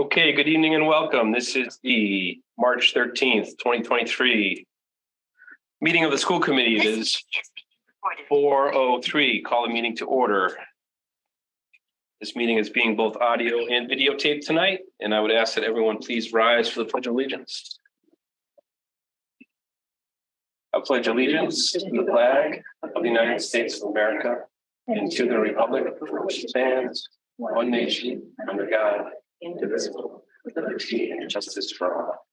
Okay, good evening and welcome. This is the March 13th, 2023 meeting of the school committee. It is 4:03. Call the meeting to order. This meeting is being both audio and videotaped tonight, and I would ask that everyone please rise for the Pledge of Allegiance. I pledge allegiance to the flag of the United States of America and to the republic for which it stands, one nation, under God, indivisible, with liberty and justice for all.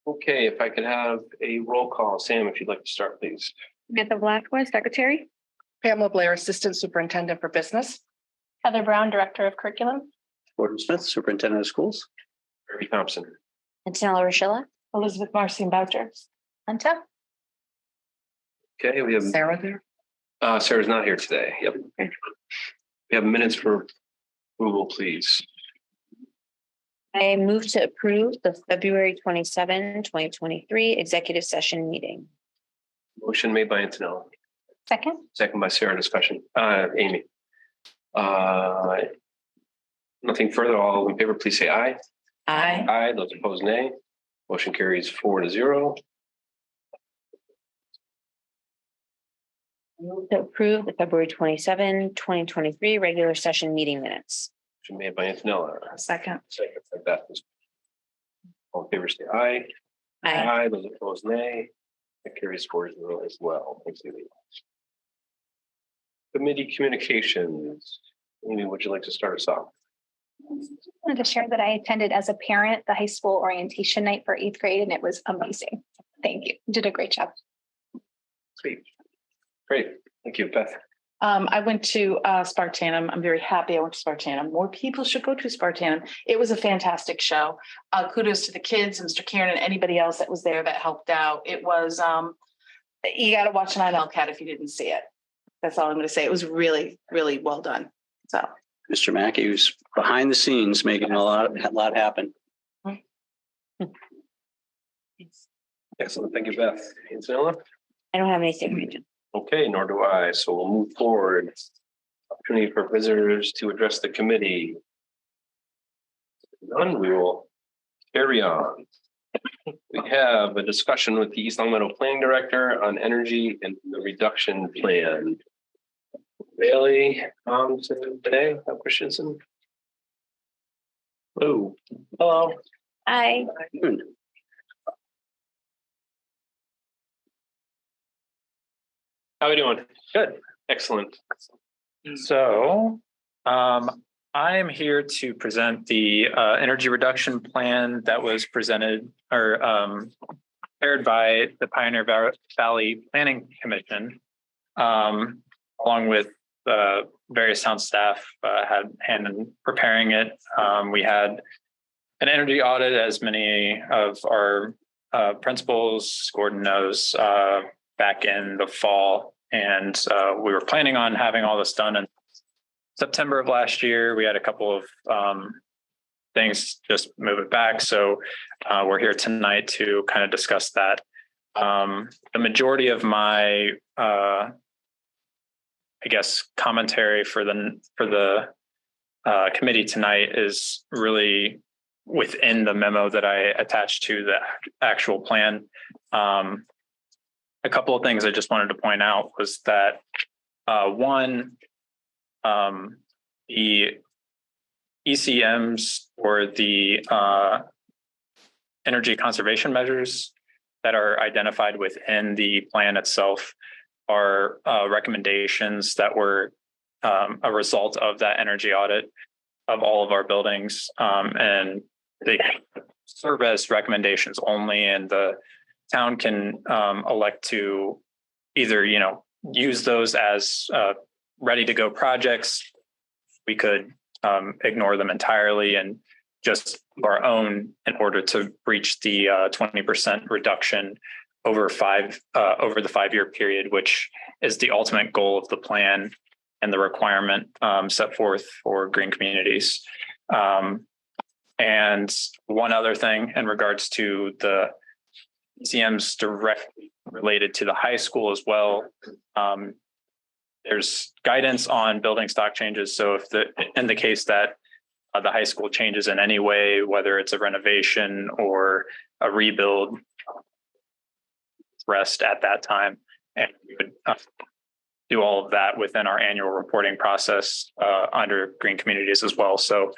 Okay, if I could have a roll call. Sam, if you'd like to start, please. Samantha Blackwell, Secretary. Pamela Blair, Assistant Superintendent for Business. Heather Brown, Director of Curriculum. Gordon Smith, Superintendent of Schools. Barry Thompson. Antonella Rochella. Elizabeth Marcin Boucher. Anta. Okay, we have Sarah there. Sarah's not here today. Yep. Okay. We have minutes for approval, please. I move to approve the February 27, 2023 executive session meeting. Motion made by Antonella, Second. second by Sarah. Discussion. Amy. Nothing further. All in favor, please say aye. Aye. Aye. Those opposed, nay. Motion carries 4-0. Move to approve the February 27, 2023 regular session meeting minutes. Motion made by Antonella, Second. second by Beth. All in favor, say aye. Aye. Aye. Those opposed, nay. That carries 4-0 as well. Thanks, Amy. Committee communications. Amy, would you like to start us off? I wanted to share that I attended as a parent the high school orientation night for 8th grade, and it was amazing. Thank you. You did a great job. Sweet. Great. Thank you, Beth. I went to Spartanum. I'm very happy I went to Spartanum. More people should go to Spartanum. It was a fantastic show. Kudos to the kids, Mr. Kieran, and anybody else that was there that helped out. It was, you got to watch Nine LCAT if you didn't see it. That's all I'm going to say. It was really, really well done. So, Mr. Mackey was behind the scenes making a lot happen. Excellent. Thank you, Beth. Antonella? I don't have anything, Regent. Okay, nor do I. So we'll move forward. Opportunity for visitors to address the committee. None, we will carry on. We have a discussion with the East Long Meadow Planning Director on energy and the reduction plan. Bailey, today, Christensen. Hello. Hello. Aye. How are we doing? Good. Excellent. So I'm here to present the energy reduction plan that was presented or prepared by the Pioneer Valley Planning Commission, along with various town staff had hand in preparing it. We had an energy audit, as many of our principals, Gordon knows, back in the fall, and we were planning on having all this done in September of last year. We had a couple of things just move it back, so we're here tonight to kind of discuss that. The majority of my I guess commentary for the committee tonight is really within the memo that I attached to the actual plan. A couple of things I just wanted to point out was that one, the ECMs or the energy conservation measures that are identified within the plan itself are recommendations that were a result of that energy audit of all of our buildings, and they serve as recommendations only, and the town can elect to either, use those as ready to go projects. We could ignore them entirely and just our own in order to reach the 20% reduction over the 5-year period, which is the ultimate goal of the plan and the requirement set forth for green communities. And one other thing in regards to the ECMs directly related to the high school as well. there's guidance on building stock changes. So if in the case that the high school changes in any way, whether it's a renovation or a rebuild, rest at that time. And we would do all of that within our annual reporting process under Green Communities as well. So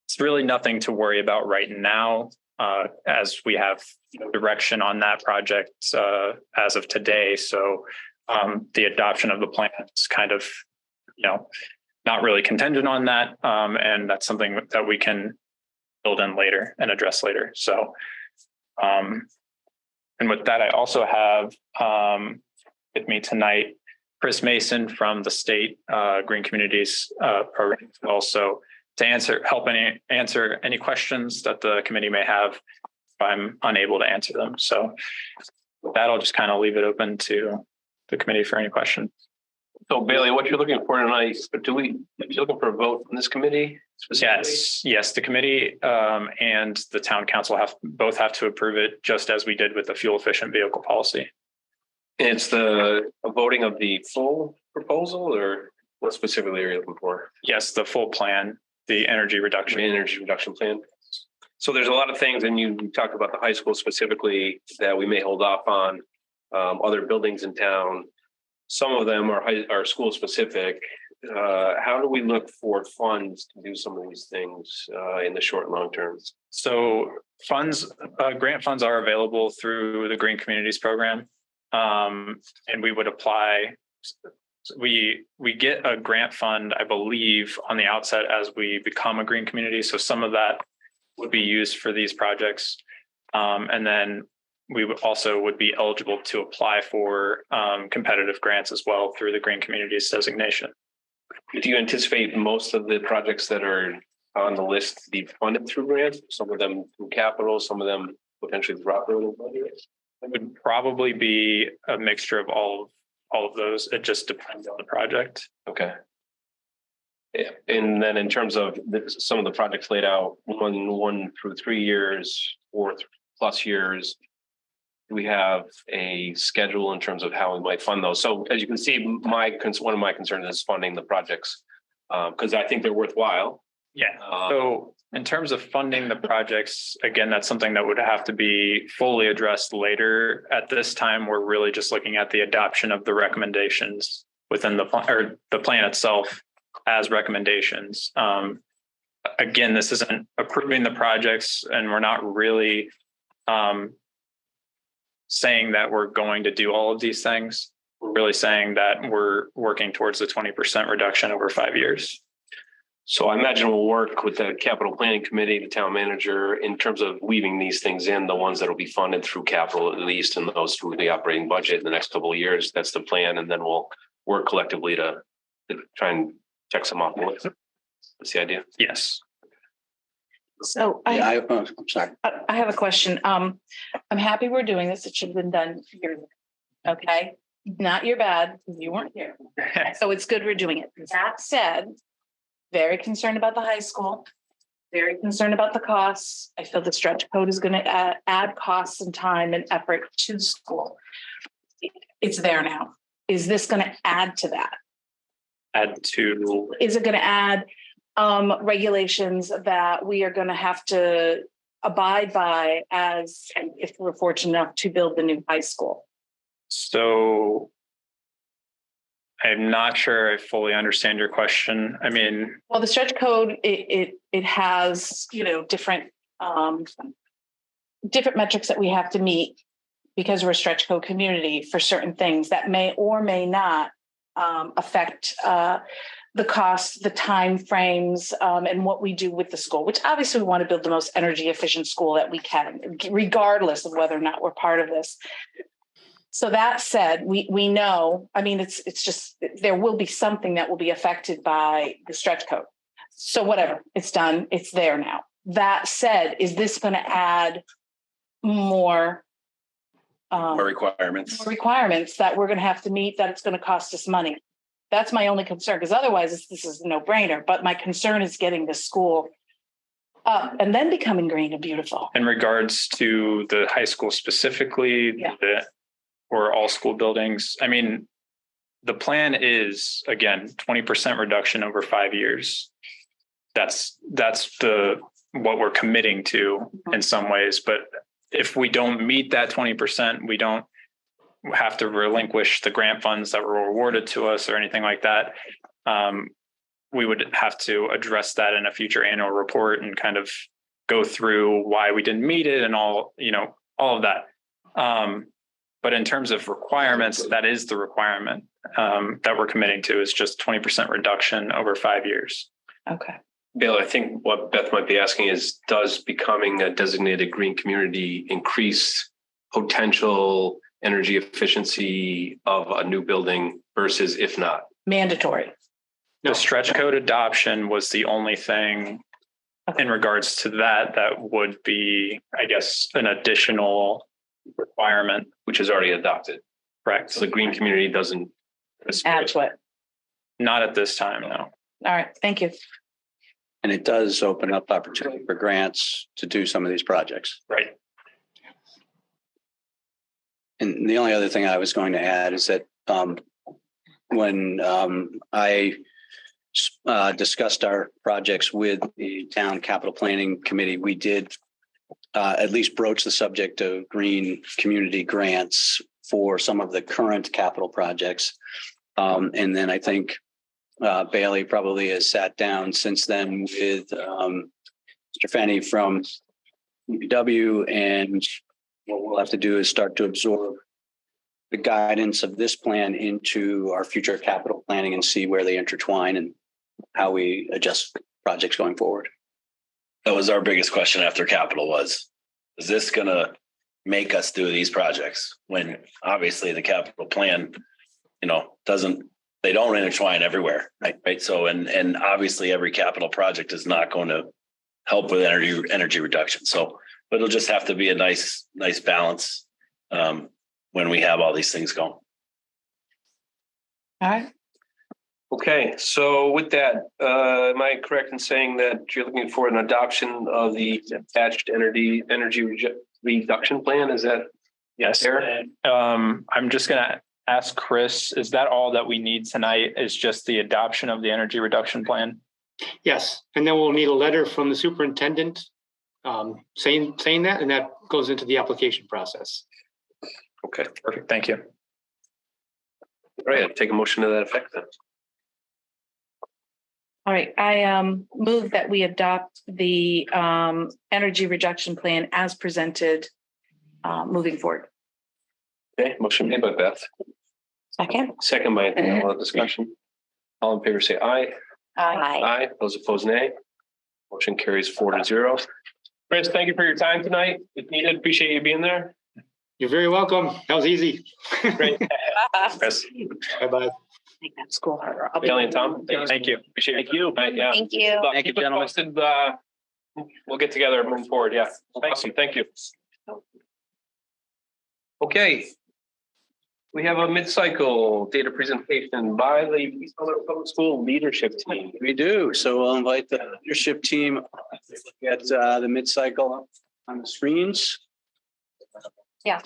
it's really nothing to worry about right now, as we have no direction on that project as of today. So the adoption of the plan is kind of, not really contingent on that. And that's something that we can build in later and address later. So, and with that, I also have with me tonight, Chris Mason from the state Green Communities program, also to help answer any questions that the committee may have if I'm unable to answer them. So with that, I'll just kind of leave it open to the committee for any questions. So Bailey, what you're looking for tonight, you're looking for a vote from this committee specifically? Yes, the committee and the town council both have to approve it, just as we did with the fuel efficient vehicle policy. And it's the voting of the full proposal, or what specifically are you looking for? Yes, the full plan, the energy reduction Plan. So there's a lot of things, and you talked about the high school specifically that we may hold off on. Other buildings in town, some of them are school specific. How do we look for funds to do some of these things in the short and long term? So grant funds are available through the Green Communities program. And we would apply. We get a grant fund, I believe, on the outset as we become a green community. So some of that would be used for these projects. And then we would be eligible to apply for competitive grants as well through the Green Communities designation. Do you anticipate most of the projects that are on the list to be funded through grants? Some of them through capital, some of them potentially through operating budget? It would probably be a mixture of all of those. It just depends on the project. Okay. Yeah. And then in terms of some of the projects laid out, 1 through 3 years, 4+ years, we have a schedule in terms of how we might fund those. So as you can see, one of my concerns is funding the projects because I think they're worthwhile. Yeah. So in terms of funding the projects, again, that's something that would have to be fully addressed later. At this time, we're really just looking at the adoption of the recommendations within the plan itself as recommendations. Again, this isn't approving the projects, and we're not really saying that we're going to do all of these things. We're really saying that we're working towards the 20% reduction over 5 years. So I imagine we'll work with the capital planning committee, the town manager, in terms of weaving these things in, the ones that will be funded through capital, at least, and those through the operating budget in the next couple of years. That's the plan. And then we'll work collectively to try and check some off the list. That's the idea. Yes. So I'm sorry. I have a question. I'm happy we're doing this. It should have been done years ago. Okay, not your bad. You weren't here. So it's good we're doing it. That said, very concerned about the high school, very concerned about the costs. I feel the stretch code is going to add costs and time and effort to school. It's there now. Is this going to add to that? Is it going to add regulations that we are going to have to abide by as if we're fortunate enough to build the new high school? So I'm not sure I fully understand your question. I mean, well, the stretch code, it has, different metrics that we have to meet because we're a stretch code community for certain things that may or may not affect the cost, the time frames, and what we do with the school, which obviously we want to build the most energy efficient school that we can, regardless of whether or not we're part of this. So that said, we know, I mean, it's just, there will be something that will be affected by the stretch code. So whatever, it's done, it's there now. That said, is this going to add more Requirements that we're going to have to meet, that it's going to cost us money? That's my only concern, because otherwise this is a no-brainer. But my concern is getting the school up and then becoming green and beautiful. in regards to the high school specifically, Yeah. or all school buildings, I mean, the plan is, again, 20% reduction over 5 years. That's what we're committing to in some ways. But if we don't meet that 20%, we don't have to relinquish the grant funds that were awarded to us or anything like that. We would have to address that in a future annual report and kind of go through why we didn't meet it and all of that. But in terms of requirements, that is the requirement that we're committing to, is just 20% reduction over 5 years. Okay. Bill, I think what Beth might be asking is, does becoming a designated green community increase potential energy efficiency of a new building versus if not? Mandatory. The stretch code adoption was the only thing in regards to that would be, I guess, an additional requirement, Which is already adopted. correct? So the green community doesn't. Add to it. Not at this time, no. All right, thank you. And it does open up opportunity for grants to do some of these projects. Right. And the only other thing I was going to add is that when I discussed our projects with the town capital planning committee, we did at least broach the subject of green community grants for some of the current capital projects. And then I think Bailey probably has sat down since then with Mr. Fenny from UPW, and what we'll have to do is start to absorb the guidance of this plan into our future capital planning and see where they intertwine and how we adjust projects going forward. That was our biggest question after capital was, is this going to make us do these projects? When obviously the capital plan, they don't intertwine everywhere. Right. So, and obviously every capital project is not going to help with energy reduction. So, but it'll just have to be a nice balance when we have all these things going. All right. Okay, so with that, am I correct in saying that you're looking for an adoption of the attached energy reduction plan? Is that Yes. fair? I'm just going to ask Chris, is that all that we need tonight, is just the adoption of the energy reduction plan? Yes, and then we'll need a letter from the superintendent saying that, and that goes into the application process. Okay, Perfect. Thank you. all right, I'll take a motion to that effect then. All right, I move that we adopt the energy reduction plan as presented moving forward. Okay, motion made by Beth, Second. second by all discussion. All in favor, say aye. Aye. Aye. Those opposed, nay. Motion carries 4-0. Chris, thank you for your time tonight. If needed, appreciate you being there. You're very welcome. That was easy. Great. Chris, Bye-bye. School. Bailey and Tom. Thank you. Appreciate it. Thank you. Yeah. Thank you. But Thank you, keep us gentlemen. posted, we'll get together and move forward. Yeah. Awesome. Thank you. Okay. We have a mid-cycle data presentation by the East Long Public School leadership team. We do. So we'll invite the leadership team at the mid-cycle on the screens. Yeah.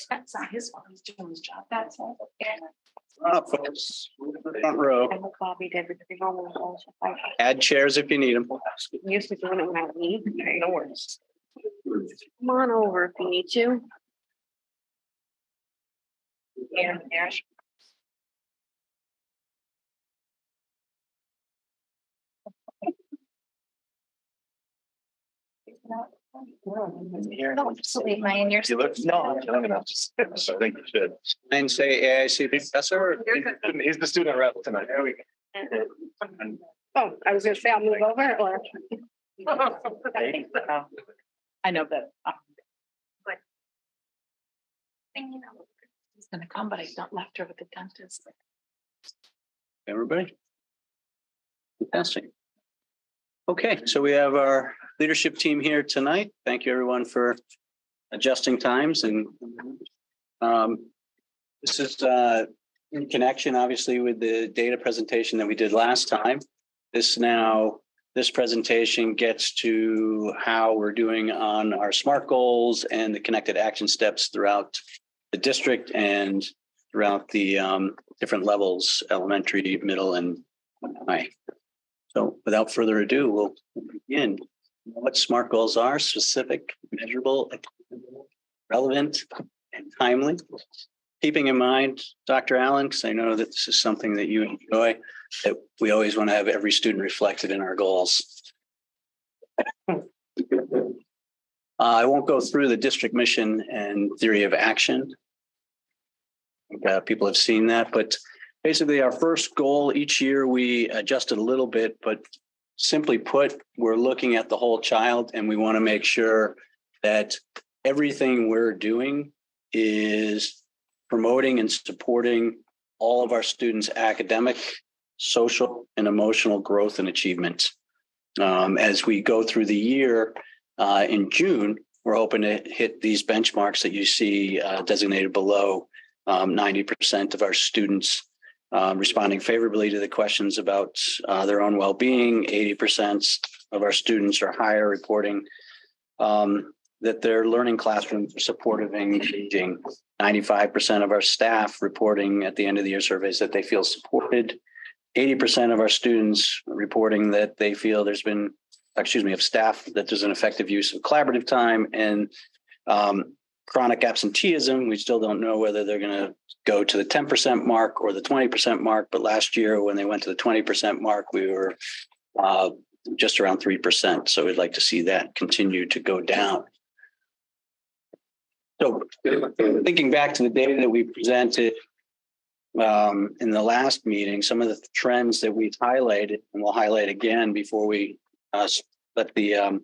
That's not his fault. He's doing his job. That's all. Folks, front row. I hope Bobby did everything on the Add chairs if you need them. used to doing it when I leave. No worries. Come on over if you need to. Yeah, there. No, absolutely, Ryan, you're. You look, no, I'm young enough. I think you should. And say AIC professor. He's the student rep tonight. There we go. Oh, I was gonna say I'll move over or. I know that. He's gonna come, but he's not left her with the dentist. Everybody. Fantastic. Okay, so we have our leadership team here tonight. Thank you, everyone, for adjusting times. And this is in connection, obviously, with the data presentation that we did last time. This presentation gets to how we're doing on our SMART goals and the connected action steps throughout the district and throughout the different levels, elementary, middle, and high. So without further ado, we'll begin. What SMART goals are: specific, measurable, relevant, and timely. Keeping in mind, Dr. Allen, because I know that this is something that you enjoy, that we always want to have every student reflected in our goals. I won't go through the district mission and theory of action. People have seen that, but basically our first goal each year, we adjusted a little bit, but simply put, we're looking at the whole child, and we want to make sure that everything we're doing is promoting and supporting all of our students' academic, social, and emotional growth and achievement. As we go through the year, in June, we're hoping to hit these benchmarks that you see designated below. 90% of our students responding favorably to the questions about their own well-being. 80% of our students or higher reporting that their learning classrooms are supportive and engaging. 95% of our staff reporting at the end of the year surveys that they feel supported. 80% of our students reporting that they feel there's been, of staff, that there's an effective use of collaborative time. And chronic absenteeism, we still don't know whether they're going to go to the 10% mark or the 20% mark. But last year, when they went to the 20% mark, we were just around 3%. So we'd like to see that continue to go down. So thinking back to the data that we presented in the last meeting, some of the trends that we've highlighted, and we'll highlight again before we let the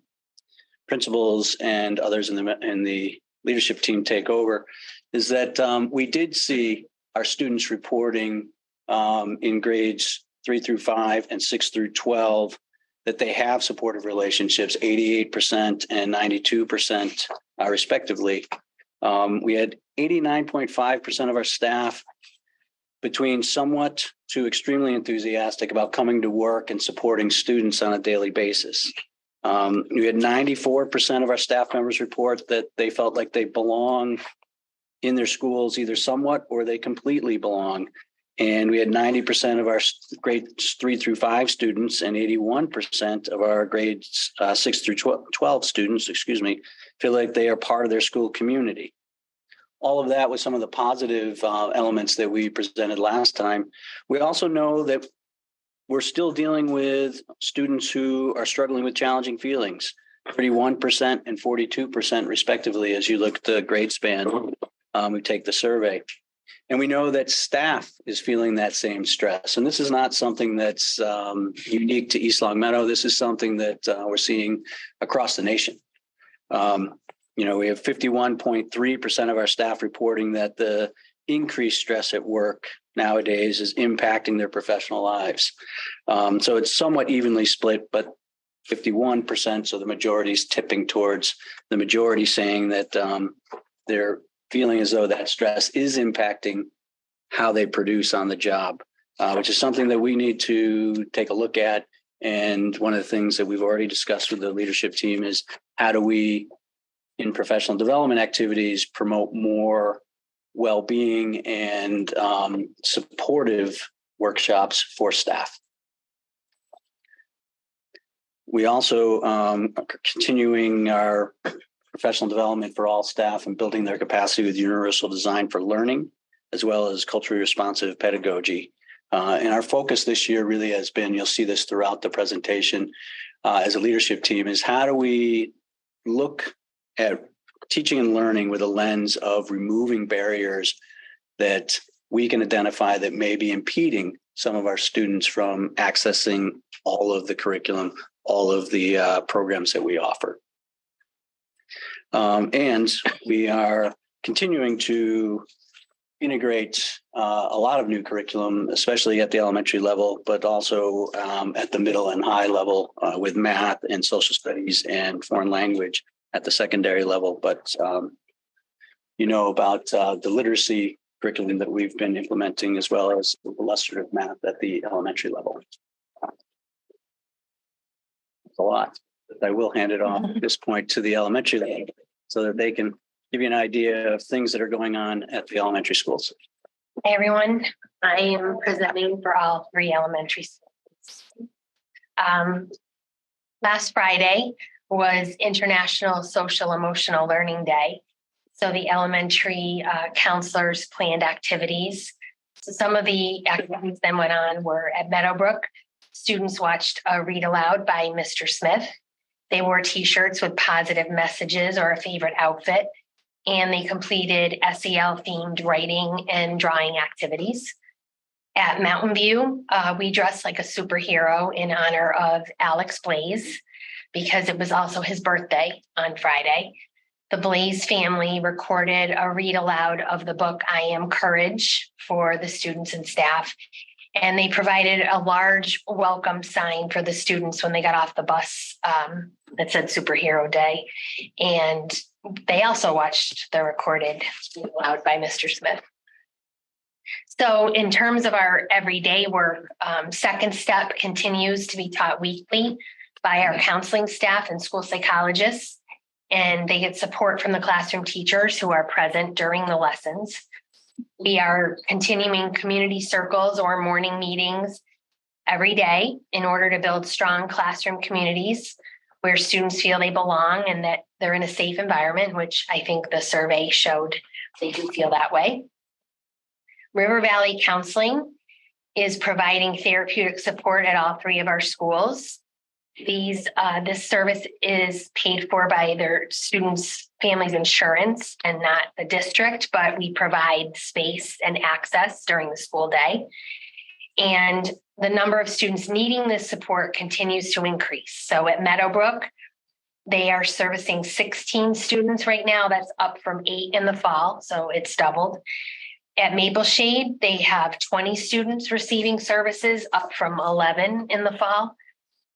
principals and others in the leadership team take over, is that we did see our students reporting in grades 3 through 5 and 6 through 12 that they have supportive relationships, 88% and 92% respectively. We had 89.5% of our staff between somewhat to extremely enthusiastic about coming to work and supporting students on a daily basis. We had 94% of our staff members report that they felt like they belong in their schools, either somewhat or they completely belong. And we had 90% of our grades 3 through 5 students and 81% of our grades 6 through 12 students, feel like they are part of their school community. All of that was some of the positive elements that we presented last time. We also know that we're still dealing with students who are struggling with challenging feelings, 31% and 42% respectively, as you look at the grade span, we take the survey. And we know that staff is feeling that same stress. And this is not something that's unique to East Longmeadow. This is something that we're seeing across the nation. We have 51.3% of our staff reporting that the increased stress at work nowadays is impacting their professional lives. So it's somewhat evenly split, but 51%, so the majority is tipping towards the majority saying that they're feeling as though that stress is impacting how they produce on the job, which is something that we need to take a look at. And one of the things that we've already discussed with the leadership team is how do we, in professional development activities, promote more well-being and supportive workshops for staff. We also are continuing our professional development for all staff and building their capacity with universal design for learning, as well as culturally responsive pedagogy. And our focus this year really has been, you'll see this throughout the presentation as a leadership team, is how do we look at teaching and learning with a lens of removing barriers that we can identify that may be impeding some of our students from accessing all of the curriculum, all of the programs that we offer. And we are continuing to integrate a lot of new curriculum, especially at the elementary level, but also at the middle and high level with math and social studies and foreign language at the secondary level. But about the literacy curriculum that we've been implementing, as well as illustrative math at the elementary level. It's a lot. But I will hand it off at this point to the elementary level so that they can give you an idea of things that are going on at the elementary schools. Hey everyone, I am presenting for all three elementary schools. Last Friday was International Social Emotional Learning Day. So the elementary counselors planned activities. So some of the activities that went on were at Meadowbrook. Students watched a read aloud by Mr. Smith. They wore t-shirts with positive messages or a favorite outfit. And they completed SEL themed writing and drawing activities. At Mountain View, we dressed like a superhero in honor of Alex Blaze because it was also his birthday on Friday. The Blaze family recorded a read aloud of the book, I Am Courage, for the students and staff. And they provided a large welcome sign for the students when they got off the bus that said Superhero Day. And they also watched the recorded read aloud by Mr. Smith. So in terms of our everyday work, Second Step continues to be taught weekly by our counseling staff and school psychologists, and they get support from the classroom teachers who are present during the lessons. We are continuing community circles or morning meetings every day in order to build strong classroom communities where students feel they belong and that they're in a safe environment, which I think the survey showed they do feel that way. River Valley Counseling is providing therapeutic support at all three of our schools. This service is paid for by their students' families' insurance and not the district, but we provide space and access during the school day. And the number of students needing this support continues to increase. So at Meadowbrook, they are servicing 16 students right now. That's up from 8 in the fall, so it's doubled. At Maple Shade, they have 20 students receiving services, up from 11 in the fall.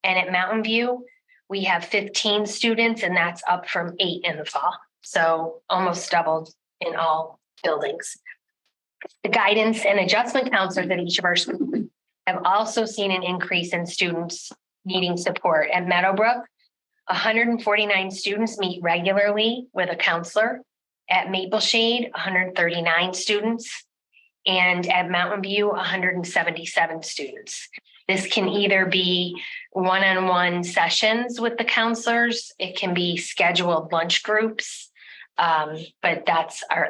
And at Mountain View, we have 15 students, and that's up from 8 in the fall. So almost doubled in all buildings. The guidance and adjustment counselors at each of our schools have also seen an increase in students needing support. At Meadowbrook, 149 students meet regularly with a counselor. At Maple Shade, 139 students. And at Mountain View, 177 students. This can either be one-on-one sessions with the counselors. It can be scheduled lunch groups. But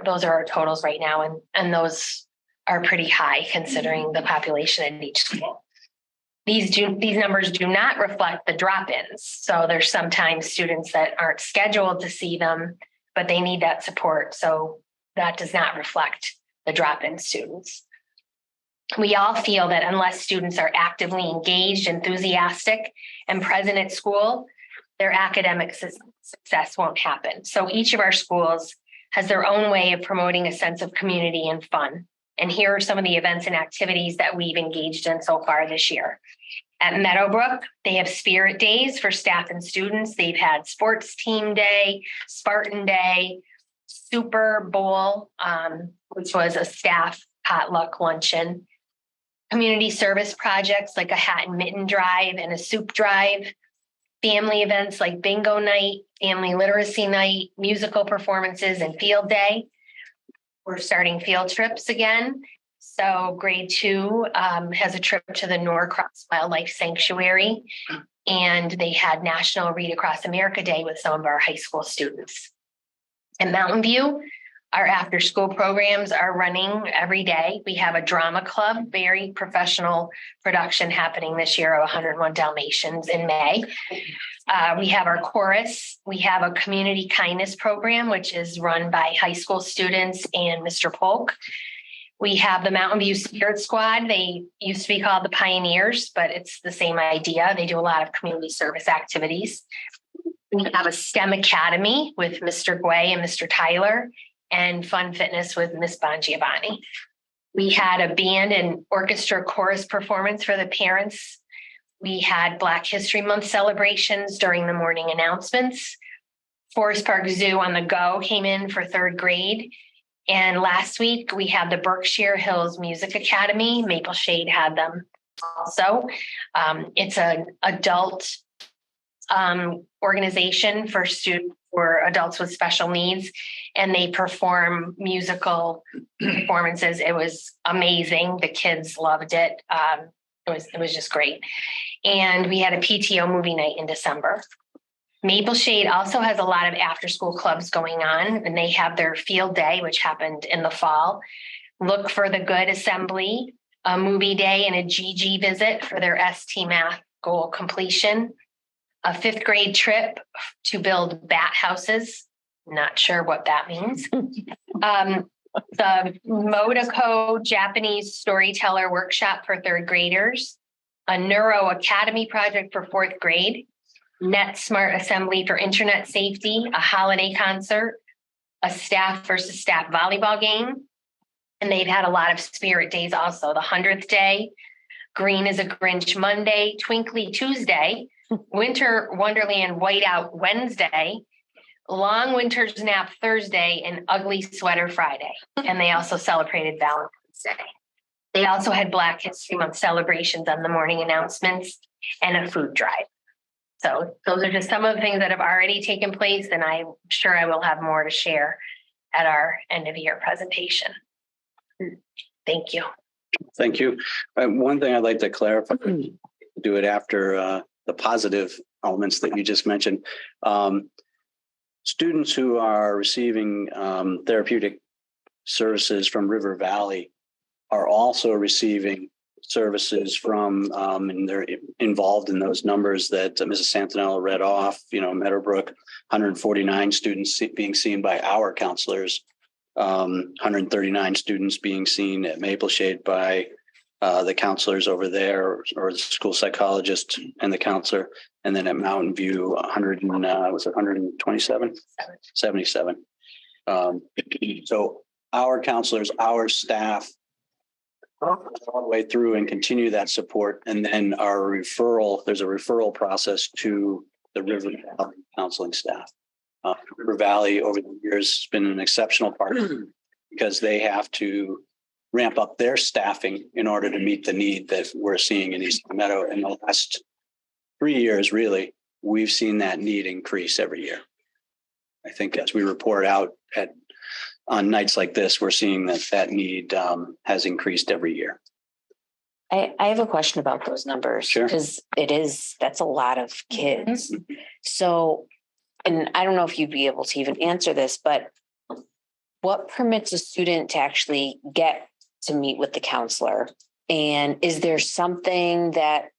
those are our totals right now. And those are pretty high considering the population at each school. These numbers do not reflect the drop-ins. So there's sometimes students that aren't scheduled to see them, but they need that support. So that does not reflect the drop-in students. We all feel that unless students are actively engaged, enthusiastic, and present at school, their academic success won't happen. So each of our schools has their own way of promoting a sense of community and fun. And here are some of the events and activities that we've engaged in so far this year. At Meadowbrook, they have Spirit Days for staff and students. They've had Sports Team Day, Spartan Day, Super Bowl, which was a staff potluck luncheon, community service projects like a hat and mitten drive and a soup drive, family events like bingo night, family literacy night, musical performances, and field day. We're starting field trips again. So grade 2 has a trip to the Norcross Wildlife Sanctuary, and they had National Read Across America Day with some of our high school students. In Mountain View, our after school programs are running every day. We have a drama club, very professional production happening this year of 101 Dalmatians in May. We have our chorus. We have a community kindness program, which is run by high school students and Mr. Polk. We have the Mountain View Spirit Squad. They used to be called the Pioneers, but it's the same idea. They do a lot of community service activities. We have a STEM Academy with Mr. Guay and Mr. Tyler, and Fun Fitness with Miss Bongiovanni. We had a band and orchestra chorus performance for the parents. We had Black History Month celebrations during the morning announcements. Forest Park Zoo on the Go came in for 3rd grade. And last week we had the Berkshire Hills Music Academy. Maple Shade had them also. It's an adult organization for students for adults with special needs, and they perform musical performances. It was amazing. The kids loved it. It was just great. And we had a PTO movie night in December. Maple Shade also has a lot of after school clubs going on, and they have their field day, which happened in the fall. Look for the Good Assembly, a movie day, and a GG visit for their ST math goal completion. A 5th grade trip to build bat houses. Not sure what that means. The Modako Japanese storyteller workshop for 3rd graders. A Neuro Academy project for 4th grade. Net Smart Assembly for internet safety, a holiday concert, a staff versus staff volleyball game. And they've had a lot of spirit days also. The 100th day, Green is a Grinch Monday, Twinkly Tuesday, Winter Wonderland Whiteout Wednesday, Long Winter's Nap Thursday, and Ugly Sweater Friday. And they also celebrated Valentine's Day. They also had Black History Month celebrations on the morning announcements and a food drive. So those are just some of the things that have already taken place, and I'm sure I will have more to share at our end of year presentation. Thank you. Thank you. One thing I'd like to clarify, do it after the positive elements that you just mentioned. Students who are receiving therapeutic services from River Valley are also receiving services from, and they're involved in those numbers that Mrs. Santinella read off, Meadowbrook, 149 students being seen by our counselors, 139 students being seen at Maple Shade by the counselors over there, or the school psychologist and the counselor, and then at Mountain View, 127? 77. So our counselors, our staff, all the way through and continue that support. And then there's a referral process to the River Valley counseling staff. River Valley over the years has been an exceptional partner because they have to ramp up their staffing in order to meet the need that we're seeing in East Meadow. In the last 3 years, really, we've seen that need increase every year. I think as we report out on nights like this, we're seeing that need has increased every year. I have a question about those numbers. Sure. Because that's a lot of kids. So, and I don't know if you'd be able to even answer this, but what permits a student to actually get to meet with the counselor? And is there something that,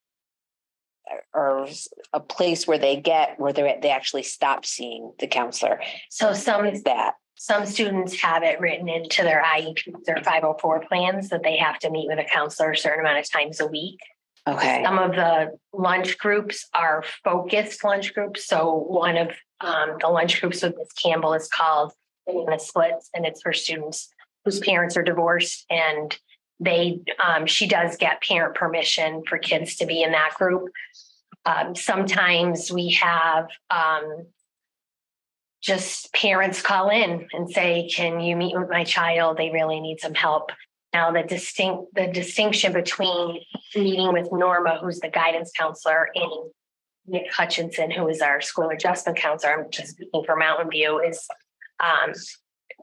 or a place where they actually stop seeing the counselor? So Some students have it written into their IEP, their 504 plans, that they have to meet with a counselor a certain amount of times a week. Okay. Some of the lunch groups are focused lunch groups. So one of the lunch groups with Ms. Campbell is called Banana Splits, and it's for students whose parents are divorced, and she does get parent permission for kids to be in that group. Sometimes we have just parents call in and say, can you meet with my child? They really need some help. Now, the distinction between meeting with Norma, who's the guidance counselor, and Nick Hutchinson, who is our school adjustment counselor, I'm just speaking for Mountain View, is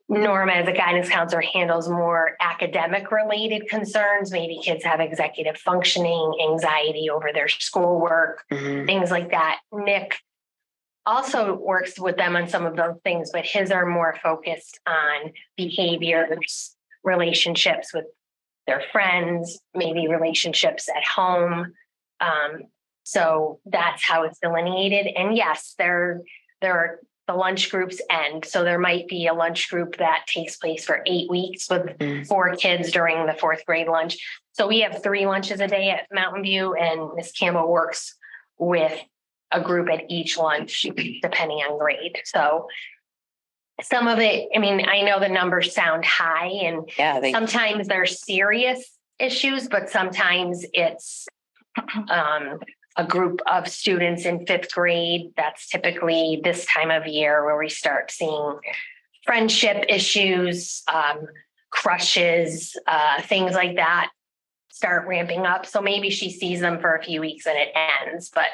Norma, as a guidance counselor, handles more academic related concerns. Maybe kids have executive functioning, anxiety over their schoolwork, things like that. Nick also works with them on some of those things, but his are more focused on behaviors, relationships with their friends, maybe relationships at home. So that's how it's delineated. And yes, there are the lunch groups end. So there might be a lunch group that takes place for 8 weeks with 4 kids during the 4th grade lunch. So we have 3 lunches a day at Mountain View, and Ms. Campbell works with a group at each lunch, depending on grade. So some of it, I know the numbers sound high, and sometimes they're serious issues, but sometimes it's a group of students in 5th grade. That's typically this time of year where we start seeing friendship issues, crushes, things like that start ramping up. So maybe she sees them for a few weeks and it ends, but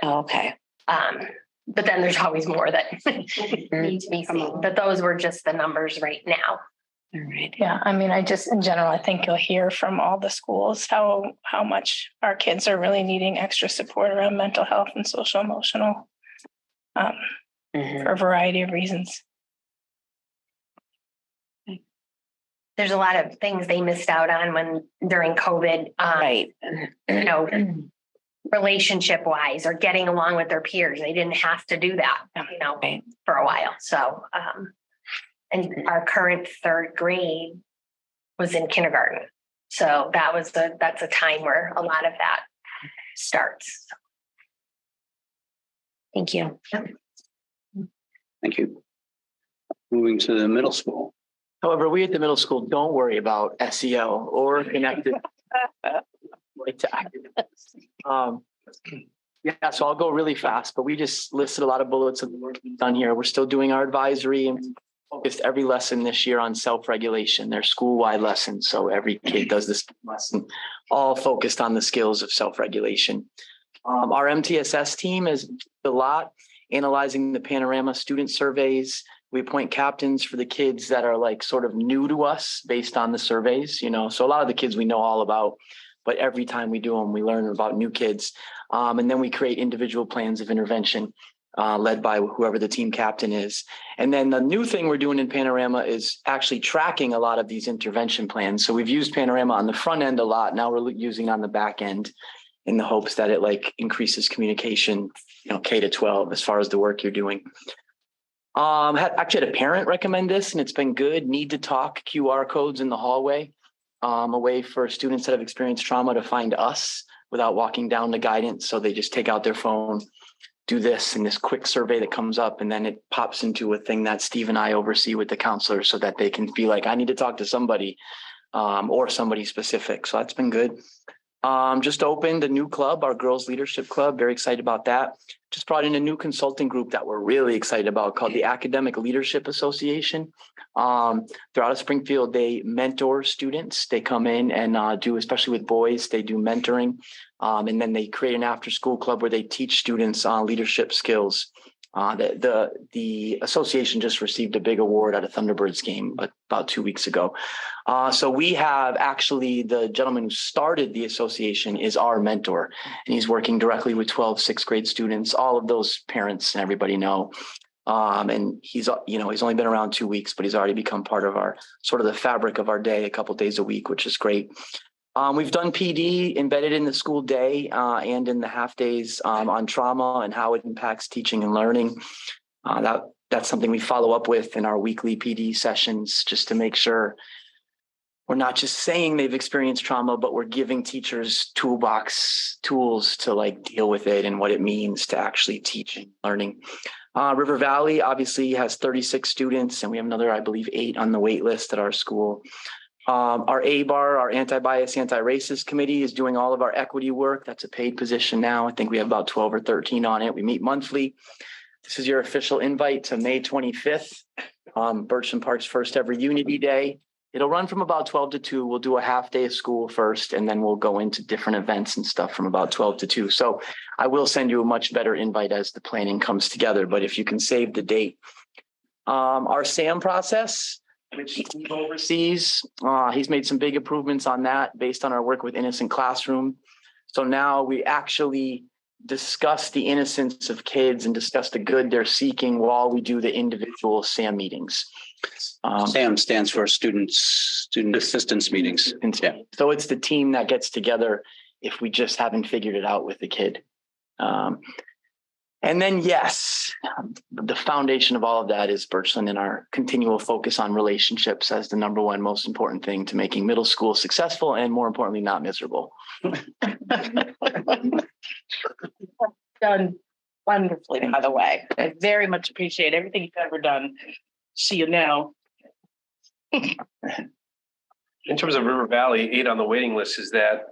But then there's always more that need to be seen, but those were just the numbers right now. All right. Yeah, I mean, I just, in general, I think you'll hear from all the schools how much our kids are really needing extra support around mental health and social emotional Mhm. for a variety of reasons. There's a lot of things they missed out on during COVID. Right. You know, relationship wise or getting along with their peers. They didn't have to do that, Right. for a while. So, and our current third grade was in kindergarten. So that's a time where a lot of that starts. Thank you. Thank you. Moving to the middle school. However, we at the middle school don't worry about SEL or connected to academics. Yeah, so I'll go really fast, but we just listed a lot of bullets of the work we've done here. We're still doing our advisory and focused every lesson this year on self-regulation. They're school-wide lessons, so every kid does this lesson, all focused on the skills of self-regulation. Our MTSS team is a lot analyzing the Panorama student surveys. We appoint captains for the kids that are like sort of new to us based on the surveys, so a lot of the kids we know all about, but every time we do them, we learn about new kids. And then we create individual plans of intervention led by whoever the team captain is. And then the new thing we're doing in Panorama is actually tracking a lot of these intervention plans. So we've used Panorama on the front end a lot. Now we're using it on the back end in the hopes that it like increases communication, K to 12 as far as the work you're doing. Actually had a parent recommend this and it's been good. Need to talk QR codes in the hallway, a way for students that have experienced trauma to find us without walking down the guidance. So they just take out their phone, do this and this quick survey that comes up, and then it pops into a thing that Steve and I oversee with the counselors so that they can be like, I need to talk to somebody or somebody specific. So that's been good. Just opened a new club, our Girls Leadership Club. Very excited about that. Just brought in a new consulting group that we're really excited about called the Academic Leadership Association. They're out of Springfield. They mentor students. They come in and do, especially with boys, they do mentoring. And then they create an after school club where they teach students leadership skills. The association just received a big award at a Thunderbirds game about 2 weeks ago. So we have actually the gentleman who started the association is our mentor, and he's working directly with 12 sixth grade students. All of those parents and everybody know. And he's only been around 2 weeks, but he's already become part of our sort of the fabric of our day, a couple of days a week, which is great. We've done PD embedded in the school day and in the half days on trauma and how it impacts teaching and learning. That's something we follow up with in our weekly PD sessions, just to make sure we're not just saying they've experienced trauma, but we're giving teachers toolbox tools to like deal with it and what it means to actually teach and learning. River Valley obviously has 36 students, and we have another, I believe, 8 on the wait list at our school. Our ABAR, our anti-bias, anti-racist committee is doing all of our equity work. That's a paid position now. I think we have about 12 or 13 on it. We meet monthly. This is your official invite to May 25th, Birchland Park's first ever Unity Day. It'll run from about 12 to 2. We'll do a half day of school first, and then we'll go into different events and stuff from about 12 to 2. So I will send you a much better invite as the planning comes together, but if you can save the date. Our SAM process, which he oversees, he's made some big improvements on that based on our work with Innocent Classroom. So now we actually discuss the innocence of kids and discuss the good they're seeking while we do the individual SAM meetings. SAM stands for student assistance meetings. Yeah. So it's the team that gets together if we just haven't figured it out with the kid. And then, yes, the foundation of all of that is Birchland and our continual focus on relationships as the number one most important thing to making middle school successful and, more importantly, not miserable. Done wonderfully, by the way. I very much appreciate everything you've ever done. See you now. In terms of River Valley, 8 on the waiting list, is that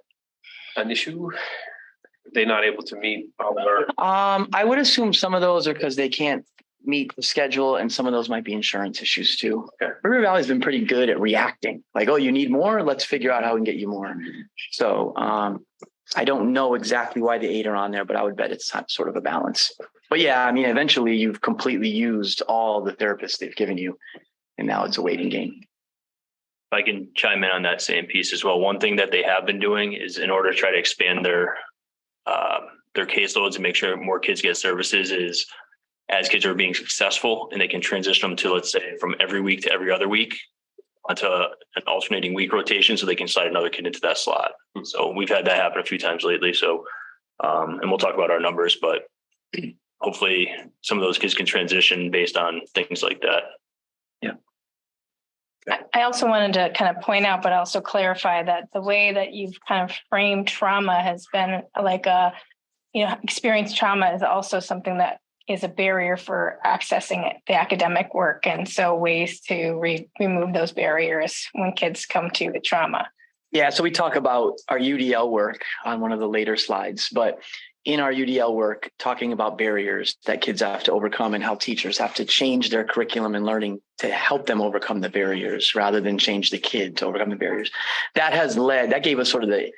an issue? Are they not able to meet all of our? I would assume some of those are because they can't meet the schedule, and some of those might be insurance issues too. Okay. River Valley's been pretty good at reacting. Like, oh, you need more? Let's figure out how we can get you more. So I don't know exactly why the 8 are on there, but I would bet it's not sort of a balance. But yeah, I mean, eventually you've completely used all the therapists they've given you, and now it's a waiting game. If I can chime in on that same piece as well. One thing that they have been doing is, in order to try to expand their caseloads and make sure more kids get services, is as kids are being successful and they can transition them to, let's say, from every week to every other week onto an alternating week rotation, so they can slide another kid into that slot. So we've had that happen a few times lately. So, and we'll talk about our numbers, but hopefully some of those kids can transition based on things like that. I also wanted to kind of point out, but also clarify that the way that you've kind of framed trauma has been like experienced trauma is also something that is a barrier for accessing the academic work. And so ways to remove those barriers when kids come to the trauma. Yeah, so we talk about our UDL work on one of the later slides, but in our UDL work, talking about barriers that kids have to overcome and how teachers have to change their curriculum and learning to help them overcome the barriers rather than change the kid to overcome the barriers. That gave us sort of the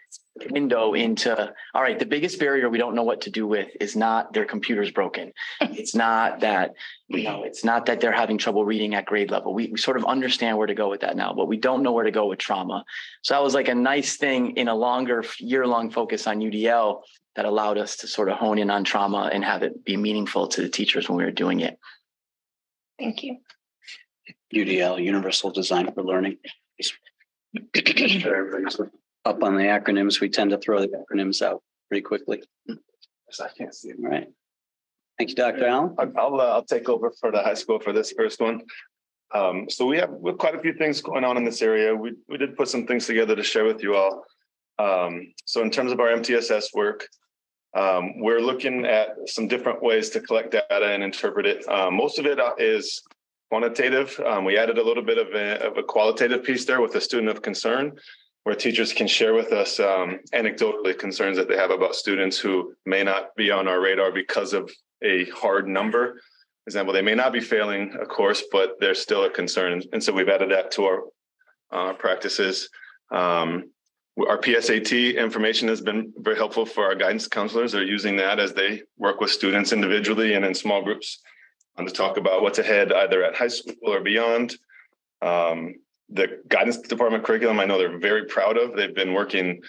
window into, all right, the biggest barrier we don't know what to do with is not their computer's broken. It's not that, it's not that they're having trouble reading at grade level. We sort of understand where to go with that now, but we don't know where to go with trauma. So that was like a nice thing in a longer year-long focus on UDL that allowed us to sort of hone in on trauma and have it be meaningful to the teachers when we were doing it. Thank you. UDL, Universal Design for Learning. Everybody's up on the acronyms. We tend to throw the acronyms out pretty quickly. I can't see it. All right. Thank you, Dr. Allen. I'll take over for the high school for this first one. So we have quite a few things going on in this area. We did put some things together to share with you all. So in terms of our MTSS work, we're looking at some different ways to collect data and interpret it. Most of it is quantitative. We added a little bit of a qualitative piece there with a student of concern, where teachers can share with us anecdotally concerns that they have about students who may not be on our radar because of a hard number. For example, they may not be failing a course, but they're still a concern. And so we've added that to our practices. Our PSAT information has been very helpful for our guidance counselors. They're using that as they work with students individually and in small groups to talk about what's ahead, either at high school or beyond. The guidance department curriculum, I know they're very proud of. They've been working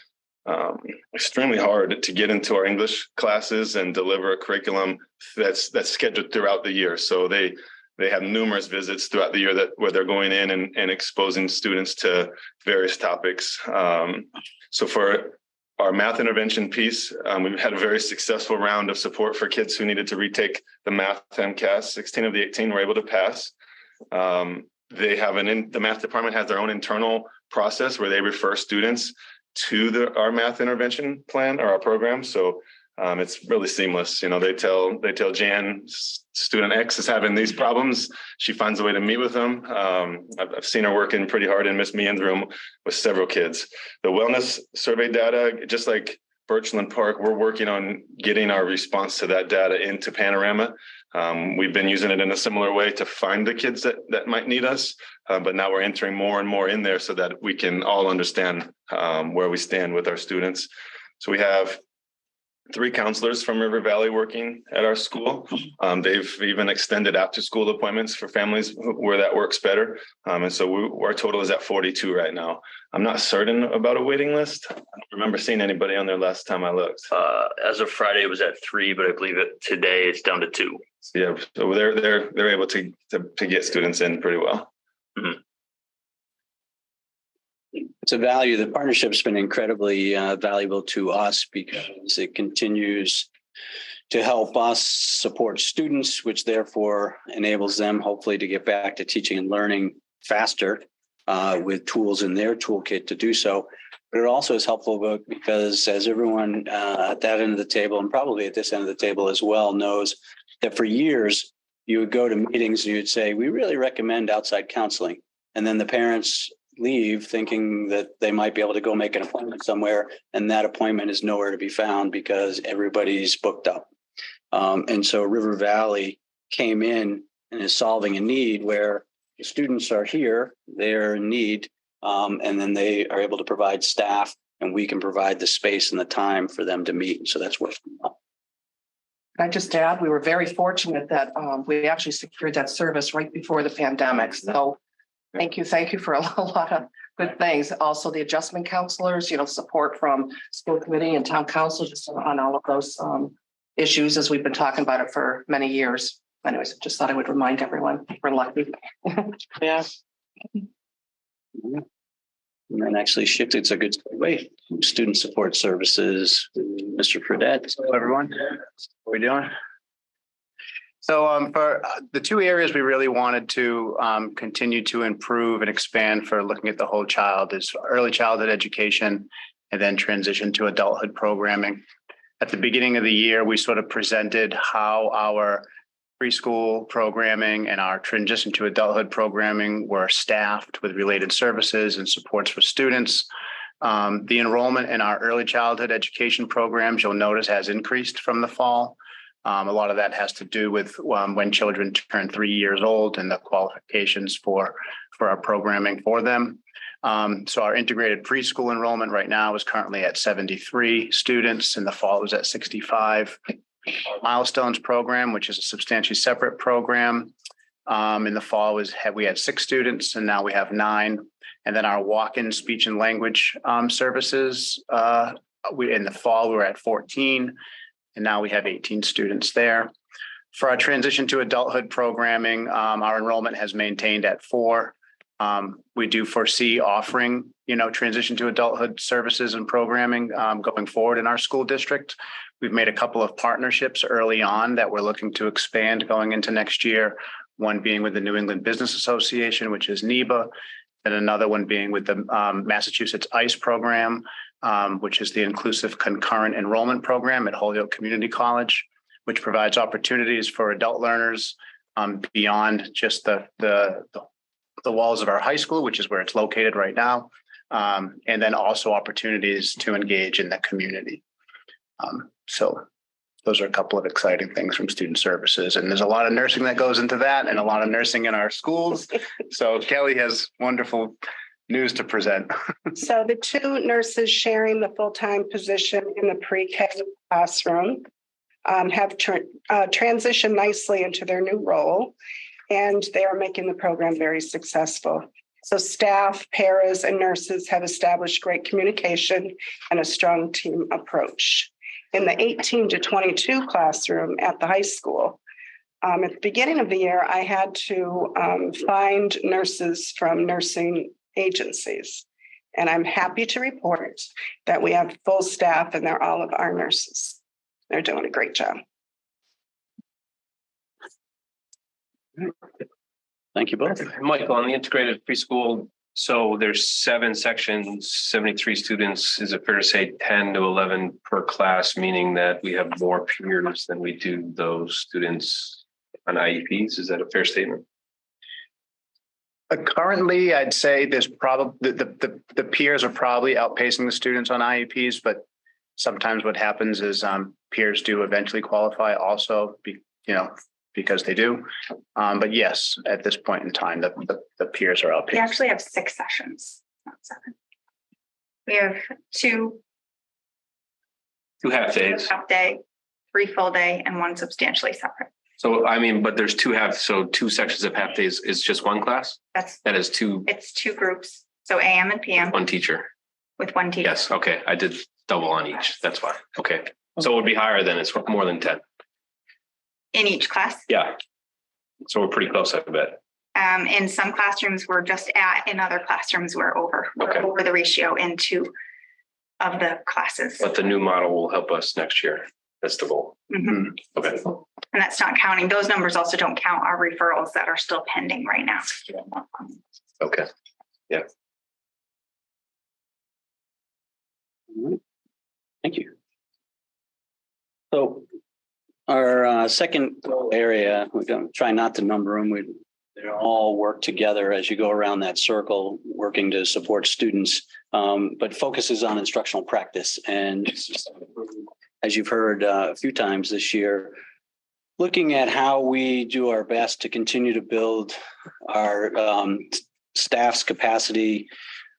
extremely hard to get into our English classes and deliver a curriculum that's scheduled throughout the year. So they have numerous visits throughout the year where they're going in and exposing students to various topics. So for our math intervention piece, we've had a very successful round of support for kids who needed to retake the math MCAS. 16 of the 18 were able to pass. They have the math department has their own internal process where they refer students to our math intervention plan or our program. So it's really seamless. They tell Jan student X is having these problems. She finds a way to meet with them. I've seen her working pretty hard in Miss Meehan's room with several kids. The wellness survey data, just like Birchland Park, we're working on getting our response to that data into Panorama. We've been using it in a similar way to find the kids that might need us, but now we're entering more and more in there so that we can all understand where we stand with our students. So we have 3 counselors from River Valley working at our school. They've even extended after school appointments for families where that works better. And so our total is at 42 right now. I'm not certain about a waiting list. I don't remember seeing anybody on there last time I looked. As of Friday, it was at 3, but I believe today it's down to 2. Yeah, so they're able to get students in pretty well. Mm-hmm. It's a value. The partnership's been incredibly valuable to us because it continues to help us support students, which therefore enables them hopefully to get back to teaching and learning faster with tools in their toolkit to do so. But it also is helpful because as everyone at that end of the table and probably at this end of the table as well knows that for years you would go to meetings and you'd say, we really recommend outside counseling. And then the parents leave thinking that they might be able to go make an appointment somewhere, and that appointment is nowhere to be found because everybody's booked up. And so River Valley came in and is solving a need where the students are here, they're in need, and then they are able to provide staff and we can provide the space and the time for them to meet. So that's what. Can I just add, we were very fortunate that we actually secured that service right before the pandemic. So thank you for a lot of good things. Also, the adjustment counselors, support from school committee and town council just on all of those issues as we've been talking about it for many years. Anyways, just thought I would remind everyone we're lucky. Yeah. And then actually shifted, it's a good way. Student support services, Mr. Fredette. Hello, everyone. What are we doing? So for the two areas we really wanted to continue to improve and expand for looking at the whole child is early childhood education and then transition to adulthood programming. At the beginning of the year, we sort of presented how our preschool programming and our transition to adulthood programming were staffed with related services and supports for students. The enrollment in our early childhood education programs, you'll notice, has increased from the fall. A lot of that has to do with when children turn 3 years old and the qualifications for our programming for them. So our integrated preschool enrollment right now is currently at 73 students. In the fall, it was at 65. Milestones program, which is a substantially separate program. In the fall we had 6 students and now we have 9. And then our walk-in speech and language services, in the fall we were at 14 and now we have 18 students there. For our transition to adulthood programming, our enrollment has maintained at 4. We do foresee offering, transition to adulthood services and programming going forward in our school district. We've made a couple of partnerships early on that we're looking to expand going into next year. One being with the New England Business Association, which is NEBA, and another one being with the Massachusetts ICE program, which is the Inclusive Concurrent Enrollment Program at Holyoke Community College, which provides opportunities for adult learners beyond just the walls of our high school, which is where it's located right now, and then also opportunities to engage in the community. So those are a couple of exciting things from student services. And there's a lot of nursing that goes into that and a lot of nursing in our schools. So Kelly has wonderful news to present. So the 2 nurses sharing the full-time position in the pre-K classroom have transitioned nicely into their new role, and they are making the program very successful. So staff, paras, and nurses have established great communication and a strong team approach. In the 18 to 22 classroom at the high school, at the beginning of the year, I had to find nurses from nursing agencies. And I'm happy to report that we have full staff and they're all of our nurses. They're doing a great job. Thank you both. Michael, on the integrated preschool, so there's 7 sections, 73 students. Is it fair to say 10 to 11 per class, meaning that we have more peers than we do those students on IEPs? Is that a fair statement? Currently, I'd say there's probably the peers are probably outpacing the students on IEPs, but sometimes what happens is peers do eventually qualify also, because they do. But yes, at this point in time, the peers are outpacing. We actually have 6 sessions, not 7. We have 2 half days, half day, 3 full day, and 1 substantially separate. So but there's 2 2 sections of half days is just 1 class? That is 2. It's 2 groups. So AM and PM. 1 teacher. With 1 teacher. Yes. Okay. I did double on each. That's why. Okay. So it would be higher than it's more than 10. In each class. Yeah. So we're pretty close, I bet. In some classrooms, we're just at, in other classrooms, we're over. We're over the ratio in 2 of the classes. But the new model will help us next year. That's the goal. Mm-hmm. Okay. And that's not counting. Those numbers also don't count our referrals that are still pending right now. Okay. Yeah. Thank you. So our second area, we're going to try not to number them. They all work together as you go around that circle, working to support students, but focuses on instructional practice. And as you've heard a few times this year, looking at how we do our best to continue to build our staff's capacity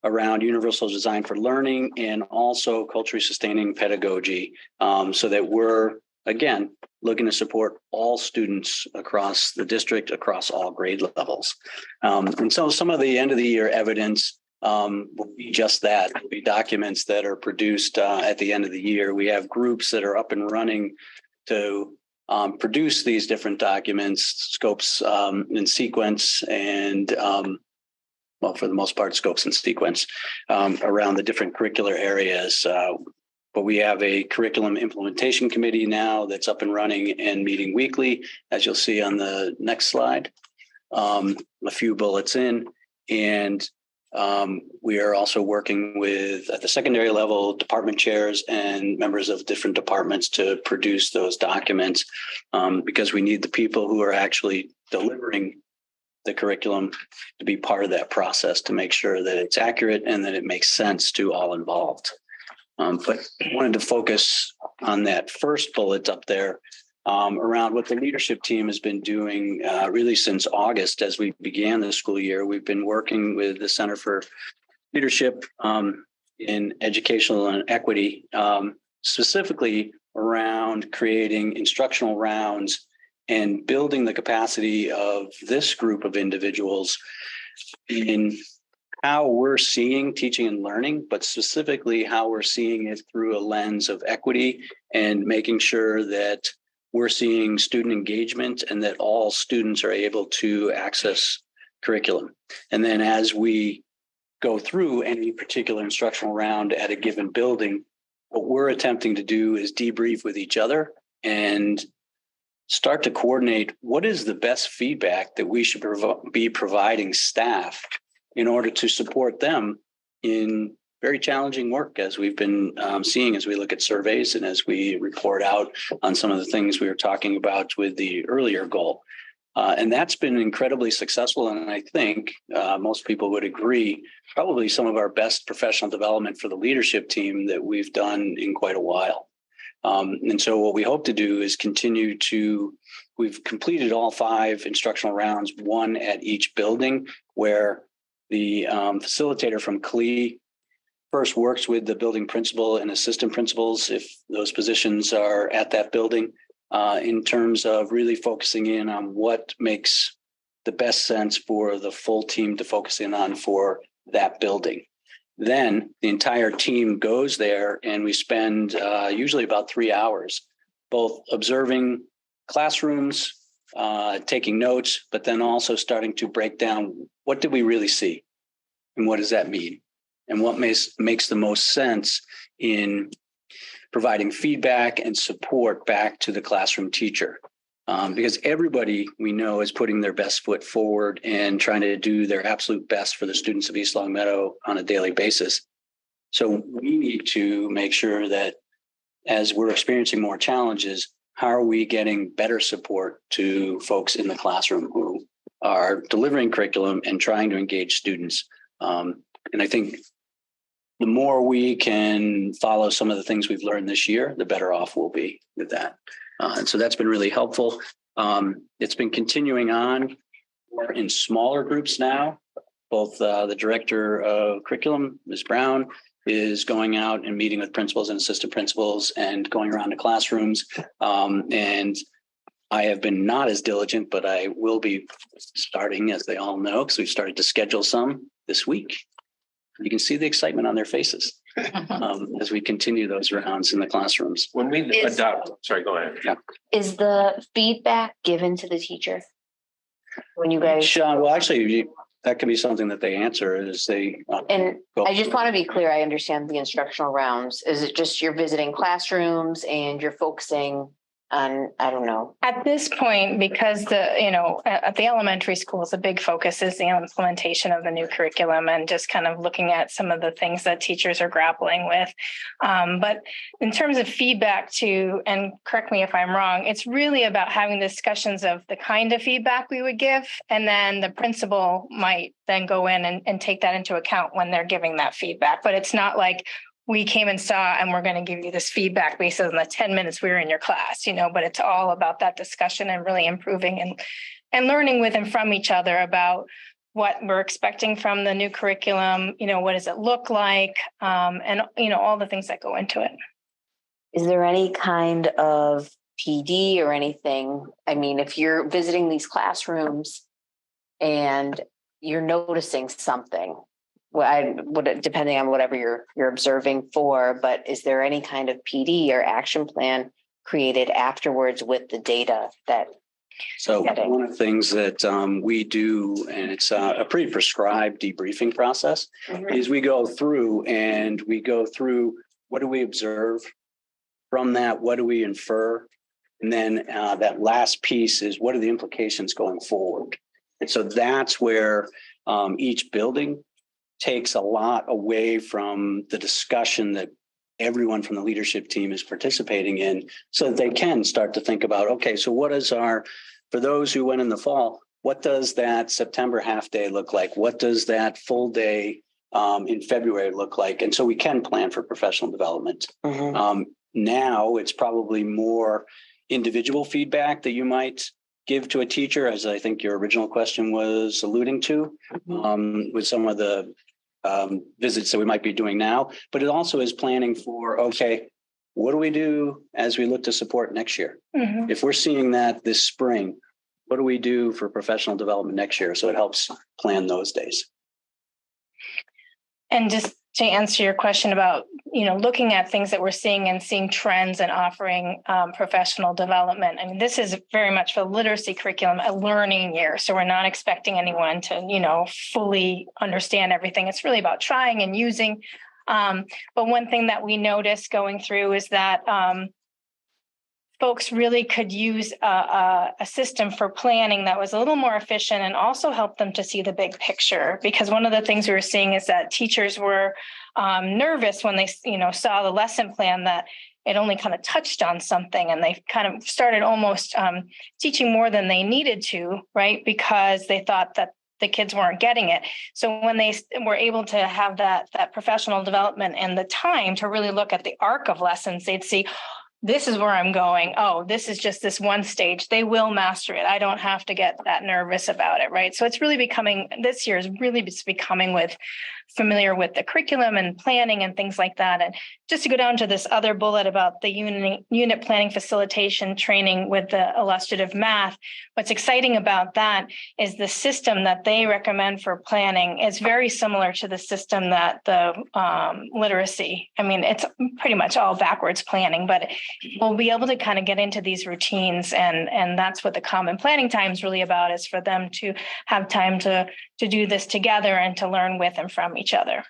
around universal design for learning and also culturally sustaining pedagogy, so that we're, again, looking to support all students across the district, across all grade levels. And so some of the end of the year evidence will be just that. Will be documents that are produced at the end of the year. We have groups that are up and running to produce these different documents, scopes in sequence, and well, for the most part, scopes and sequence around the different curricular areas. But we have a curriculum implementation committee now that's up and running and meeting weekly, as you'll see on the next slide. A few bullets in, and we are also working with, at the secondary level, department chairs and members of different departments to produce those documents, because we need the people who are actually delivering the curriculum to be part of that process to make sure that it's accurate and that it makes sense to all involved. But I wanted to focus on that first bullet up there around what the leadership team has been doing really since August as we began the school year. We've been working with the Center for Leadership in Educational and Equity, specifically around creating instructional rounds and building the capacity of this group of individuals in how we're seeing teaching and learning, but specifically how we're seeing it through a lens of equity and making sure that we're seeing student engagement and that all students are able to access curriculum. And then as we go through any particular instructional round at a given building, what we're attempting to do is debrief with each other and start to coordinate what is the best feedback that we should be providing staff in order to support them in very challenging work, as we've been seeing as we look at surveys and as we report out on some of the things we were talking about with the earlier goal. And that's been incredibly successful. And I think most people would agree, probably some of our best professional development for the leadership team that we've done in quite a while. And so what we hope to do is continue to, we've completed all 5 instructional rounds, 1 at each building, where the facilitator from CLE first works with the building principal and assistant principals, if those positions are at that building, in terms of really focusing in on what makes the best sense for the full team to focus in on for that building. Then the entire team goes there and we spend usually about 3 hours, both observing classrooms, taking notes, but then also starting to break down what did we really see and what does that mean? And what makes the most sense in providing feedback and support back to the classroom teacher. Because everybody we know is putting their best foot forward and trying to do their absolute best for the students of East Longmeadow on a daily basis. So we need to make sure that as we're experiencing more challenges, how are we getting better support to folks in the classroom who are delivering curriculum and trying to engage students? And I think the more we can follow some of the things we've learned this year, the better off we'll be with that. And so that's been really helpful. It's been continuing on. We're in smaller groups now. Both the director of curriculum, Ms. Brown, is going out and meeting with principals and assistant principals and going around to classrooms. And I have been not as diligent, but I will be starting, as they all know, because we've started to schedule some this week. You can see the excitement on their faces as we continue those rounds in the classrooms. When we adopt, sorry, go ahead. Yeah. Is the feedback given to the teacher? When you guys. Well, actually, that can be something that they answer as they. And I just want to be clear, I understand the instructional rounds. Is it just you're visiting classrooms and you're focusing on, I don't know. At this point, because at the elementary schools, the big focus is the implementation of the new curriculum and just kind of looking at some of the things that teachers are grappling with. But in terms of feedback and correct me if I'm wrong, it's really about having discussions of the kind of feedback we would give. And then the principal might then go in and take that into account when they're giving that feedback. But it's not like, we came and saw, and we're going to give you this feedback based on the 10 minutes we were in your class, but it's all about that discussion and really improving and learning with and from each other about what we're expecting from the new curriculum, what does it look like? And, all the things that go into it. Is there any kind of PD or anything? I mean, if you're visiting these classrooms and you're noticing something, depending on whatever you're observing for, but is there any kind of PD or action plan created afterwards with the data that? So one of the things that we do, and it's a pretty prescribed debriefing process, is we go through what do we observe from that? What do we infer? And then that last piece is what are the implications going forward? And so that's where each building takes a lot away from the discussion that everyone from the leadership team is participating in, so that they can start to think about, okay, so what is for those who went in the fall, what does that September half day look like? What does that full day in February look like? And so we can plan for professional development. Now it's probably more individual feedback that you might give to a teacher, as I think your original question was alluding to, with some of the visits that we might be doing now. But it also is planning for, okay, what do we do as we look to support next year? If we're seeing that this spring, what do we do for professional development next year? So it helps plan those days. And just to answer your question about, looking at things that we're seeing and seeing trends and offering professional development. I mean, this is very much for literacy curriculum, a learning year. So we're not expecting anyone to, fully understand everything. It's really about trying and using. But one thing that we noticed going through is that folks really could use a system for planning that was a little more efficient and also help them to see the big picture. Because one of the things we were seeing is that teachers were nervous when they, saw the lesson plan that it only kind of touched on something, and they kind of started almost teaching more than they needed to, right? Because they thought that the kids weren't getting it. So when they were able to have that professional development and the time to really look at the arc of lessons, they'd see, this is where I'm going. Oh, this is just this one stage. They will master it. I don't have to get that nervous about it, right? So it's really this year is really becoming familiar with the curriculum and planning and things like that. And just to go down to this other bullet about the unit planning facilitation training with the illustrative math, what's exciting about that is the system that they recommend for planning is very similar to the system that the literacy. I mean, it's pretty much all backwards planning, but we'll be able to kind of get into these routines, and that's what the common planning time is really about, is for them to have time to do this together and to learn with and from each other.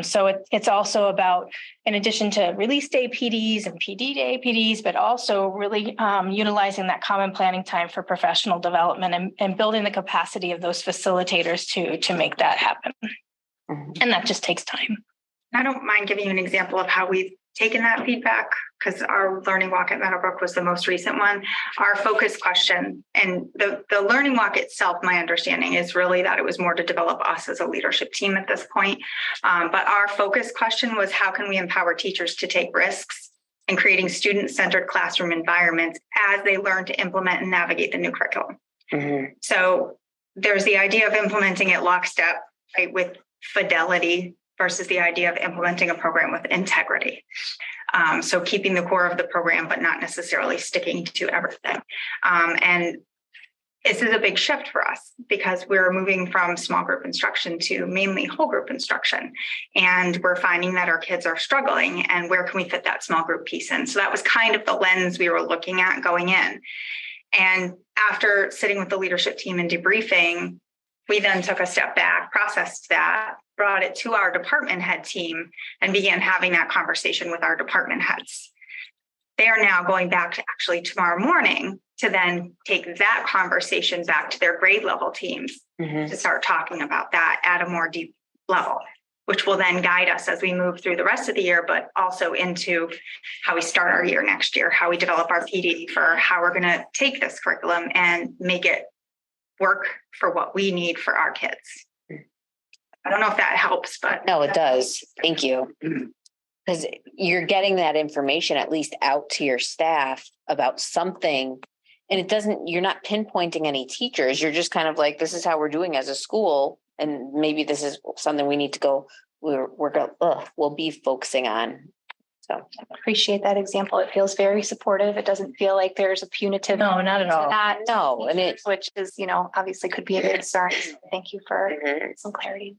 So it's also about, in addition to release day PDs and PD day PDs, but also really utilizing that common planning time for professional development and building the capacity of those facilitators to make that happen. And that just takes time. I don't mind giving you an example of how we've taken that feedback, because our learning walk at Meadowbrook was the most recent one. Our focus question, and the learning walk itself, my understanding is really that it was more to develop us as a leadership team at this point. But our focus question was, how can we empower teachers to take risks in creating student-centered classroom environments as they learn to implement and navigate the new curriculum? So there's the idea of implementing it lockstep, right, with fidelity, versus the idea of implementing a program with integrity. So keeping the core of the program, but not necessarily sticking to everything. And this is a big shift for us, because we're moving from small group instruction to mainly whole group instruction. And we're finding that our kids are struggling, and where can we fit that small group piece in? So that was kind of the lens we were looking at going in. And after sitting with the leadership team and debriefing, we then took a step back, processed that, brought it to our department head team, and began having that conversation with our department heads. They are now going back to actually tomorrow morning to then take that conversation back to their grade level teams to start talking about that at a more deep level, which will then guide us as we move through the rest of the year, but also into how we start our year next year, how we develop our PD for how we're going to take this curriculum and make it work for what we need for our kids. I don't know if that helps, but. No, it does. Thank you. Because you're getting that information at least out to your staff about something And it doesn't, you're not pinpointing any teachers. You're just kind of like, this is how we're doing as a school. And maybe this is something we need to go, we'll be focusing on. So Appreciate that example. It feels very supportive. It doesn't feel like there's a punitive. No, not at all. That, no, and it, which is, obviously could be a concern. Thank you for some clarity.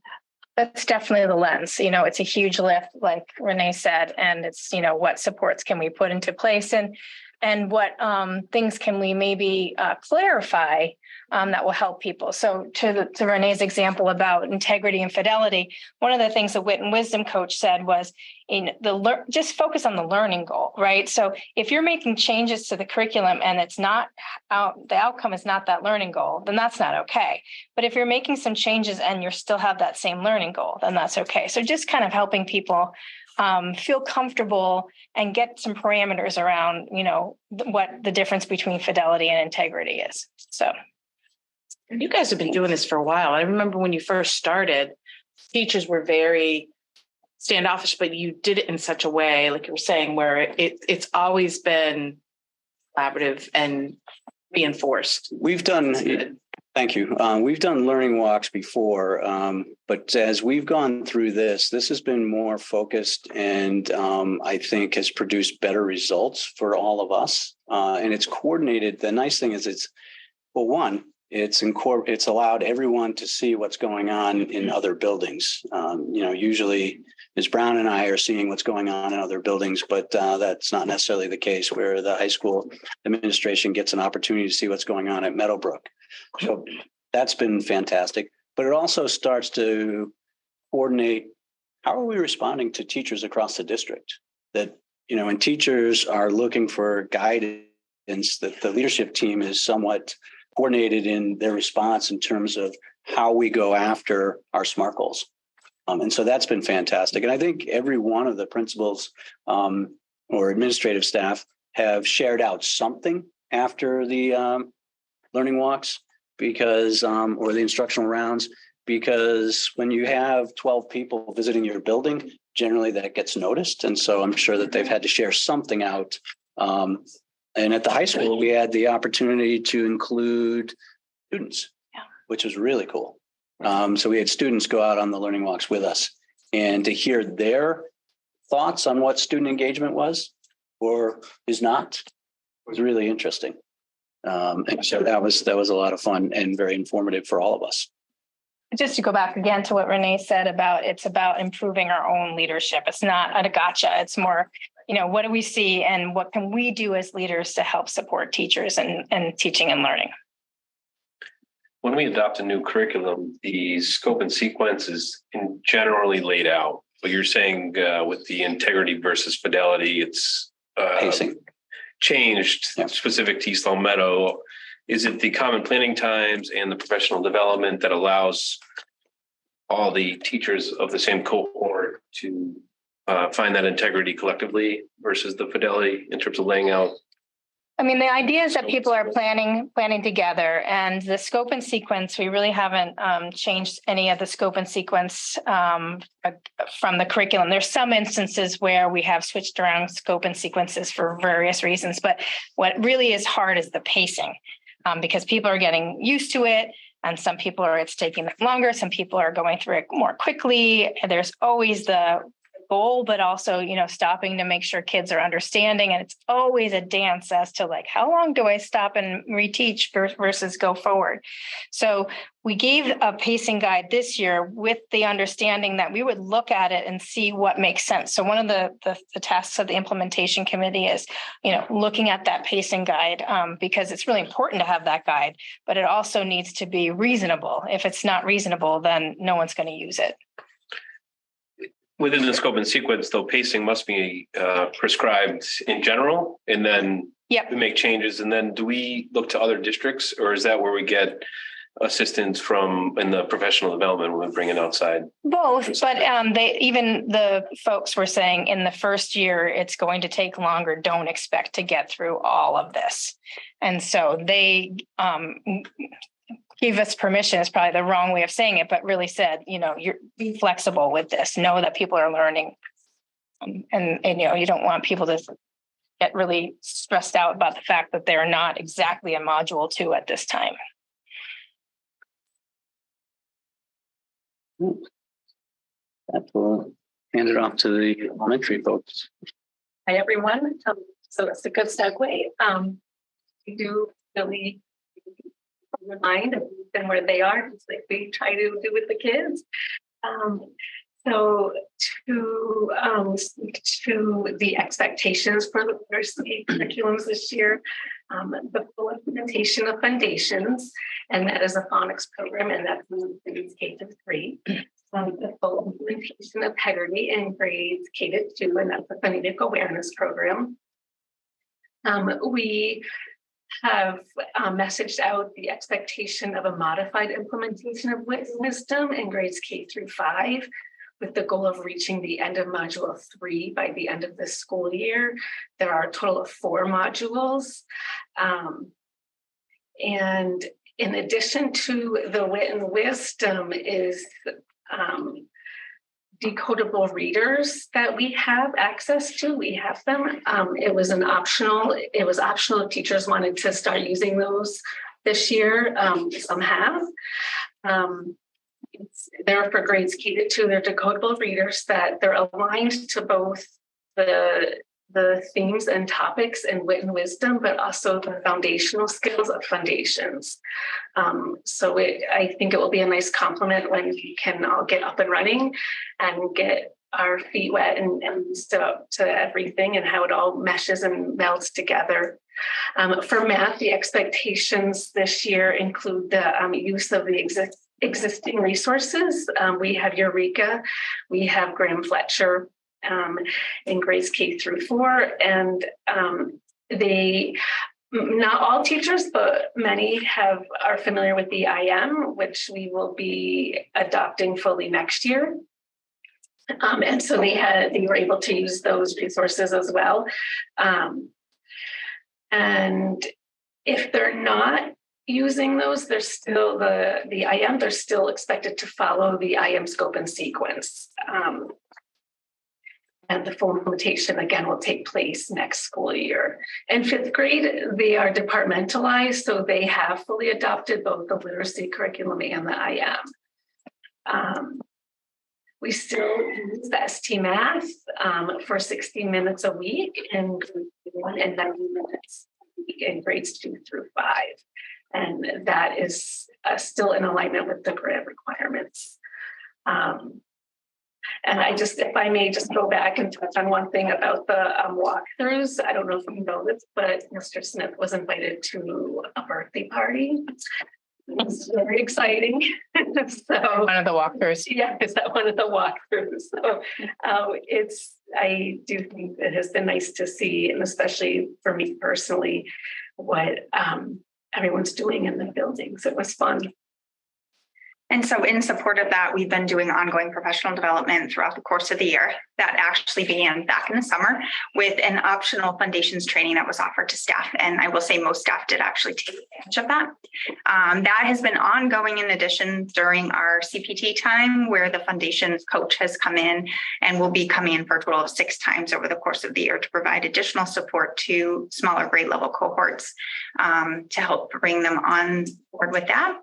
That's definitely the lens. It's a huge lift, like Renee said, and it's, what supports can we put into place and what things can we maybe clarify that will help people. So to Renee's example about integrity and fidelity, one of the things the Wit and Wisdom coach said was just focus on the learning goal, right? So if you're making changes to the curriculum and it's not the outcome is not that learning goal, then that's not okay. But if you're making some changes and you still have that same learning goal, then that's okay. So just kind of helping people feel comfortable and get some parameters around, what the difference between fidelity and integrity is. So. You guys have been doing this for a while. I remember when you first started, teachers were very standoffish, but you did it in such a way, like you were saying, where it's always been collaborative and reinforced. Thank you. We've done learning walks before, but as we've gone through this has been more focused and I think has produced better results for all of us. And it's coordinated. The nice thing is it's allowed everyone to see what's going on in other buildings. Usually Ms. Brown and I are seeing what's going on in other buildings, but that's not necessarily the case where the high school administration gets an opportunity to see what's going on at Meadowbrook. So that's been fantastic, but it also starts to coordinate how are we responding to teachers across the district that, when teachers are looking for guidance, that the leadership team is somewhat coordinated in their response in terms of how we go after our SMART goals. And so that's been fantastic. And I think every one of the principals or administrative staff have shared out something after the learning walks because, or the instructional rounds, because when you have 12 people visiting your building, generally that gets noticed. And so I'm sure that they've had to share something out. And at the high school, we had the opportunity to include students, which was really cool. So we had students go out on the learning walks with us and to hear their thoughts on what student engagement was or is not was really interesting. And so that was a lot of fun and very informative for all of us. Just to go back again to what Renee said it's about improving our own leadership. It's not a gotcha. It's more, what do we see and what can we do as leaders to help support teachers and teaching and learning? When we adopt a new curriculum, the scope and sequence is generally laid out. But you're saying with the integrity versus fidelity, it's pacing changed specific to East Long Meadow. Is it the common planning times and the professional development that allows all the teachers of the same cohort to find that integrity collectively versus the fidelity in terms of laying out? I mean, the idea is that people are planning together, and the scope and sequence, we really haven't changed any of the scope and sequence from the curriculum. There's some instances where we have switched around scope and sequences for various reasons, but what really is hard is the pacing because people are getting used to it. And some people it's taking them longer. Some people are going through it more quickly. There's always the goal, but also, stopping to make sure kids are understanding. And it's always a dance as to how long do I stop and reteach versus go forward. So we gave a pacing guide this year with the understanding that we would look at it and see what makes sense. So one of the tasks of the implementation committee is, looking at that pacing guide because it's really important to have that guide, but it also needs to be reasonable. If it's not reasonable, then no one's going to use it. Within the scope and sequence, though, pacing must be prescribed in general, and then we make changes. And then do we look to other districts, or is that where we get assistance from in the professional development when we bring it outside? Both, but even the folks were saying in the first year, it's going to take longer. Don't expect to get through all of this. And so they gave us permission is probably the wrong way of saying it, but really said, you're be flexible with this. Know that people are learning, and you don't want people to get really stressed out about the fact that they're not exactly a module 2 at this time. That will hand it off to the elementary folks. Hi, everyone. So it's a good segue. We do really remind them where they are, just like we try to do with the kids. So to the expectations for the university curriculums this year, the full implementation of foundations, and that is a phonics program, and that's in K-3. The full implementation of Heggerty in grades K-2, and that's a phonetic awareness program. We have messaged out the expectation of a modified implementation of wisdom in grades K-5, with the goal of reaching the end of module 3 by the end of this school year. There are a total of 4 modules. And in addition to the wit and wisdom is decodable readers that we have access to. We have them. It was optional if teachers wanted to start using those this year. Some have. They're for grades K-2. They're decodable readers that they're aligned to both the themes and topics in wit and wisdom, but also the foundational skills of foundations. So I think it will be a nice complement when we can all get up and running and get our feet wet and used to everything and how it all meshes and melds together. For math, the expectations this year include the use of the existing resources. We have Eureka, we have Graham Fletcher in grades K-4, and not all teachers, but many are familiar with the IM, which we will be adopting fully next year. And so they were able to use those resources as well. And if they're not using those, they're still the IM, they're still expected to follow the IM scope and sequence. And the full implementation, again, will take place next school year. In 5th grade, they are departmentalized, so they have fully adopted both the literacy curriculum and the IM. We still use the ST Math for 60 minutes a week and 1 and 90 minutes a week in grades 2 through 5. And that is still in alignment with the grant requirements. And if I may just go back and touch on one thing about the walkthroughs. I don't know if you know this, but Mr. Smith was invited to a birthday party. It was very exciting. So one of the walkthroughs. Yeah, is that one of the walkthroughs? So I do think it has been nice to see, and especially for me personally, what everyone's doing in the buildings. It was fun. And so in support of that, we've been doing ongoing professional development throughout the course of the year. That actually began back in the summer with an optional foundations training that was offered to staff. And I will say most staff did actually take advantage of that. That has been ongoing in addition during our CPT time, where the foundations coach has come in and will be coming in for a total of 6 times over the course of the year to provide additional support to smaller grade level cohorts to help bring them on board with that.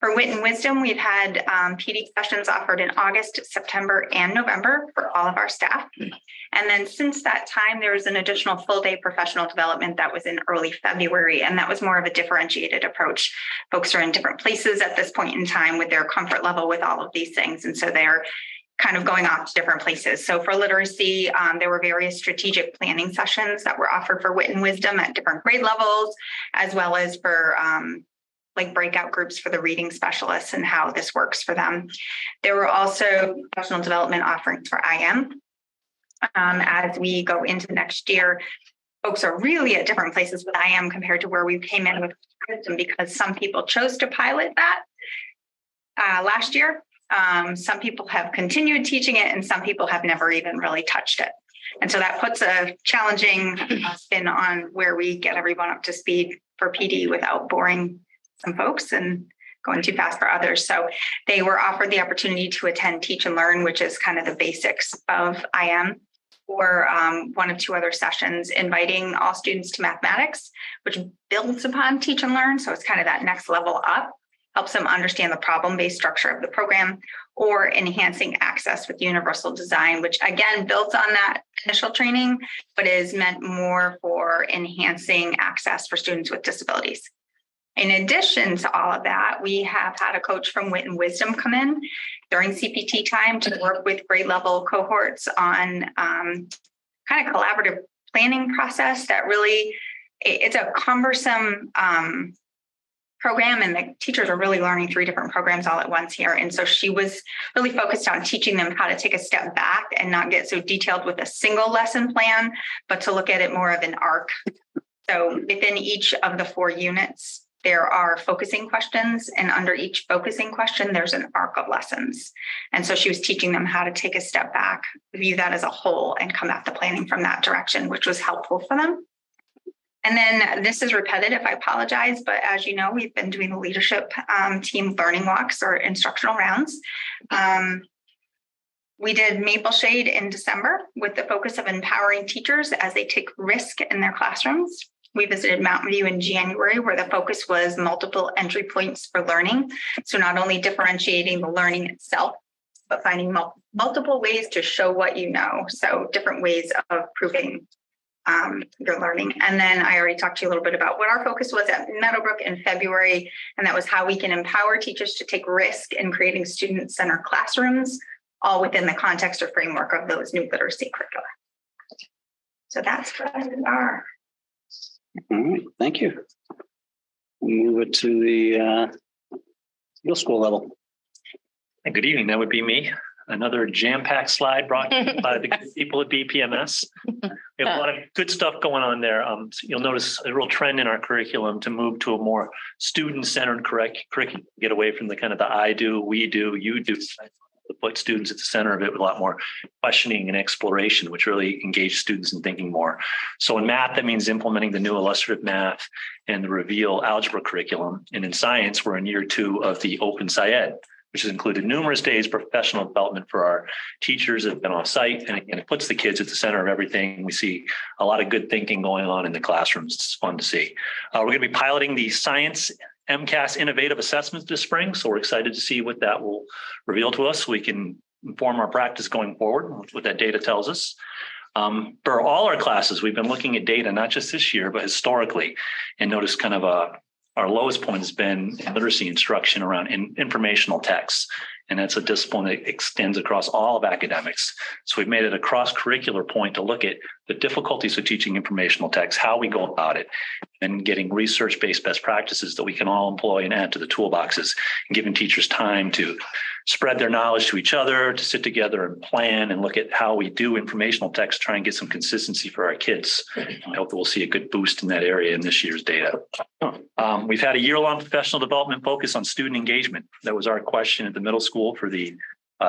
For Wit and Wisdom, we've had PD sessions offered in August, September, and November for all of our staff. And then since that time, there was an additional full day professional development that was in early February, and that was more of a differentiated approach. Folks are in different places at this point in time with their comfort level with all of these things. And so they're kind of going off to different places. So for literacy, there were various strategic planning sessions that were offered for Wit and Wisdom at different grade levels, as well as for like breakout groups for the reading specialists and how this works for them. There were also professional development offerings for IM. As we go into next year, folks are really at different places with IM compared to where we came in with wisdom, because some people chose to pilot that last year. Some people have continued teaching it, and some people have never even really touched it. And so that puts a challenging spin on where we get everyone up to speed for PD without boring some folks and going too fast for others. So they were offered the opportunity to attend Teach and Learn, which is kind of the basics of IM. or 1 of 2 other sessions, inviting all students to mathematics, which builds upon Teach and Learn. So it's kind of that next level up, helps them understand the problem-based structure of the program, or enhancing access with universal design, which again builds on that initial training, but is meant more for enhancing access for students with disabilities. In addition to all of that, we have had a coach from Wit and Wisdom come in during CPT time to work with grade level cohorts on kind of collaborative planning process that really, it's a cumbersome program, and the teachers are really learning 3 different programs all at once here. And so she was really focused on teaching them how to take a step back and not get so detailed with a single lesson plan, but to look at it more of an arc. So within each of the 4 units, there are focusing questions, and under each focusing question, there's an arc of lessons. And so she was teaching them how to take a step back, view that as a whole, and come at the planning from that direction, which was helpful for them. And then this is repetitive, I apologize, but as you know, we've been doing the leadership team learning walks or instructional rounds. We did Maple Shade in December with the focus of empowering teachers as they take risk in their classrooms. We visited Mountain View in January, where the focus was multiple entry points for learning. So not only differentiating the learning itself, but finding multiple ways to show what you know. So different ways of proving your learning. And then I already talked to you a little bit about what our focus was at Meadowbrook in February, and that was how we can empower teachers to take risk in creating student-centered classrooms, all within the context or framework of those new literacy curricula. So that's what we are. All right, thank you. We'll move it to the middle school level. And good evening, that would be me. Another jam-packed slide brought by the good people at BPMS. We have a lot of good stuff going on there. So you'll notice a real trend in our curriculum to move to a more student-centered curriculum, get away from the kind of the I do, we do, you do, to put students at the center of it with a lot more questioning and exploration, which really engage students in thinking more. So in math, that means implementing the new illustrative math and the Reveal algebra curriculum. And in science, we're in year 2 of the Open SciEd, which has included numerous days of professional development for our teachers that have been off site. And again, it puts the kids at the center of everything. We see a lot of good thinking going on in the classrooms. It's fun to see. We're going to be piloting the science MCAS innovative assessments this spring. So we're excited to see what that will reveal to us so we can inform our practice going forward, what that data tells us. For all our classes, we've been looking at data, not just this year, but historically, and notice kind of our lowest point has been literacy instruction around informational texts. And that's a discipline that extends across all of academics. So we've made it a cross-curricular point to look at the difficulties of teaching informational text, how we go about it, and getting research-based best practices that we can all employ and add to the toolboxes, and giving teachers time to spread their knowledge to each other, to sit together and plan and look at how we do informational text, try and get some consistency for our kids. I hope that we'll see a good boost in that area in this year's data. We've had a year-long professional development focus on student engagement. That was our question at the middle school for the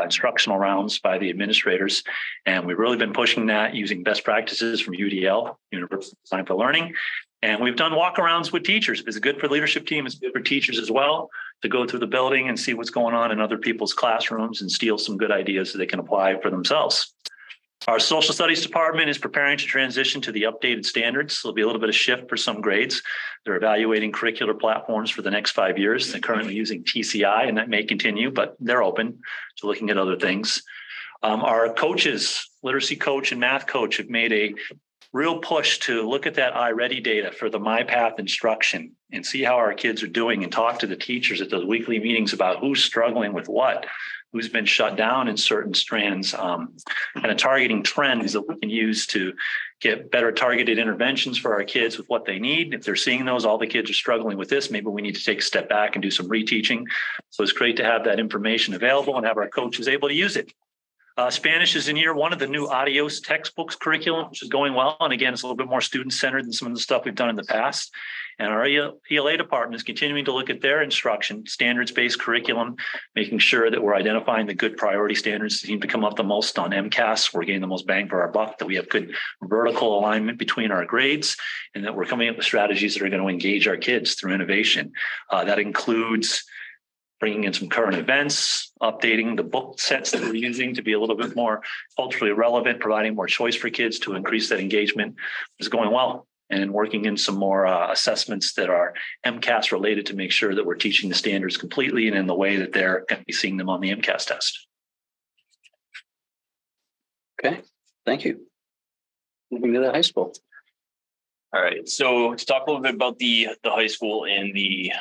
instructional rounds by the administrators. And we've really been pushing that using best practices from UDL, Universal Design for Learning. And we've done walkarounds with teachers. It's good for the leadership team. It's good for teachers as well to go through the building and see what's going on in other people's classrooms and steal some good ideas that they can apply for themselves. Our social studies department is preparing to transition to the updated standards. There'll be a little bit of shift for some grades. They're evaluating curricular platforms for the next 5 years. They're currently using TCI, and that may continue, but they're open to looking at other things. Our coaches, literacy coach and math coach, have made a real push to look at that iReady data for the MyPath instruction and see how our kids are doing and talk to the teachers at those weekly meetings about who's struggling with what, who's been shut down in certain strands, kind of targeting trends that we can use to get better targeted interventions for our kids with what they need. If they're seeing those, all the kids are struggling with this, maybe we need to take a step back and do some reteaching. So it's great to have that information available and have our coaches able to use it. Spanish is in year 1 of the new Adios textbooks curriculum, which is going well. And again, it's a little bit more student-centered than some of the stuff we've done in the past. And our ELA department is continuing to look at their instruction, standards-based curriculum, making sure that we're identifying the good priority standards that seem to come up the most on MCAS. We're getting the most bang for our buck, that we have good vertical alignment between our grades, and that we're coming up with strategies that are going to engage our kids through innovation. That includes bringing in some current events, updating the book sets that we're using to be a little bit more culturally relevant, providing more choice for kids to increase that engagement is going well. And working in some more assessments that are MCAS related to make sure that we're teaching the standards completely and in the way that they're going to be seeing them on the MCAS test. Okay, thank you. Moving to the high school. All right, so to talk a little bit about the high school and the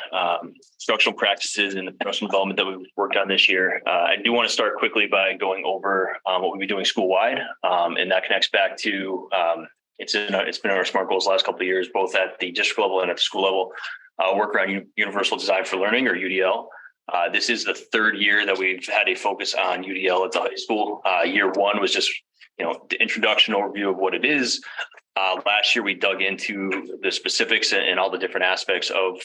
instructional practices and the professional development that we've worked on this year, I do want to start quickly by going over what we'll be doing school-wide, and that connects back to it's been in our SMART goals the last couple of years, both at the district level and at the school level. Work around Universal Design for Learning, or UDL. This is the third year that we've had a focus on UDL at the high school. Year one was just the introduction overview of what it is. Last year, we dug into the specifics and all the different aspects of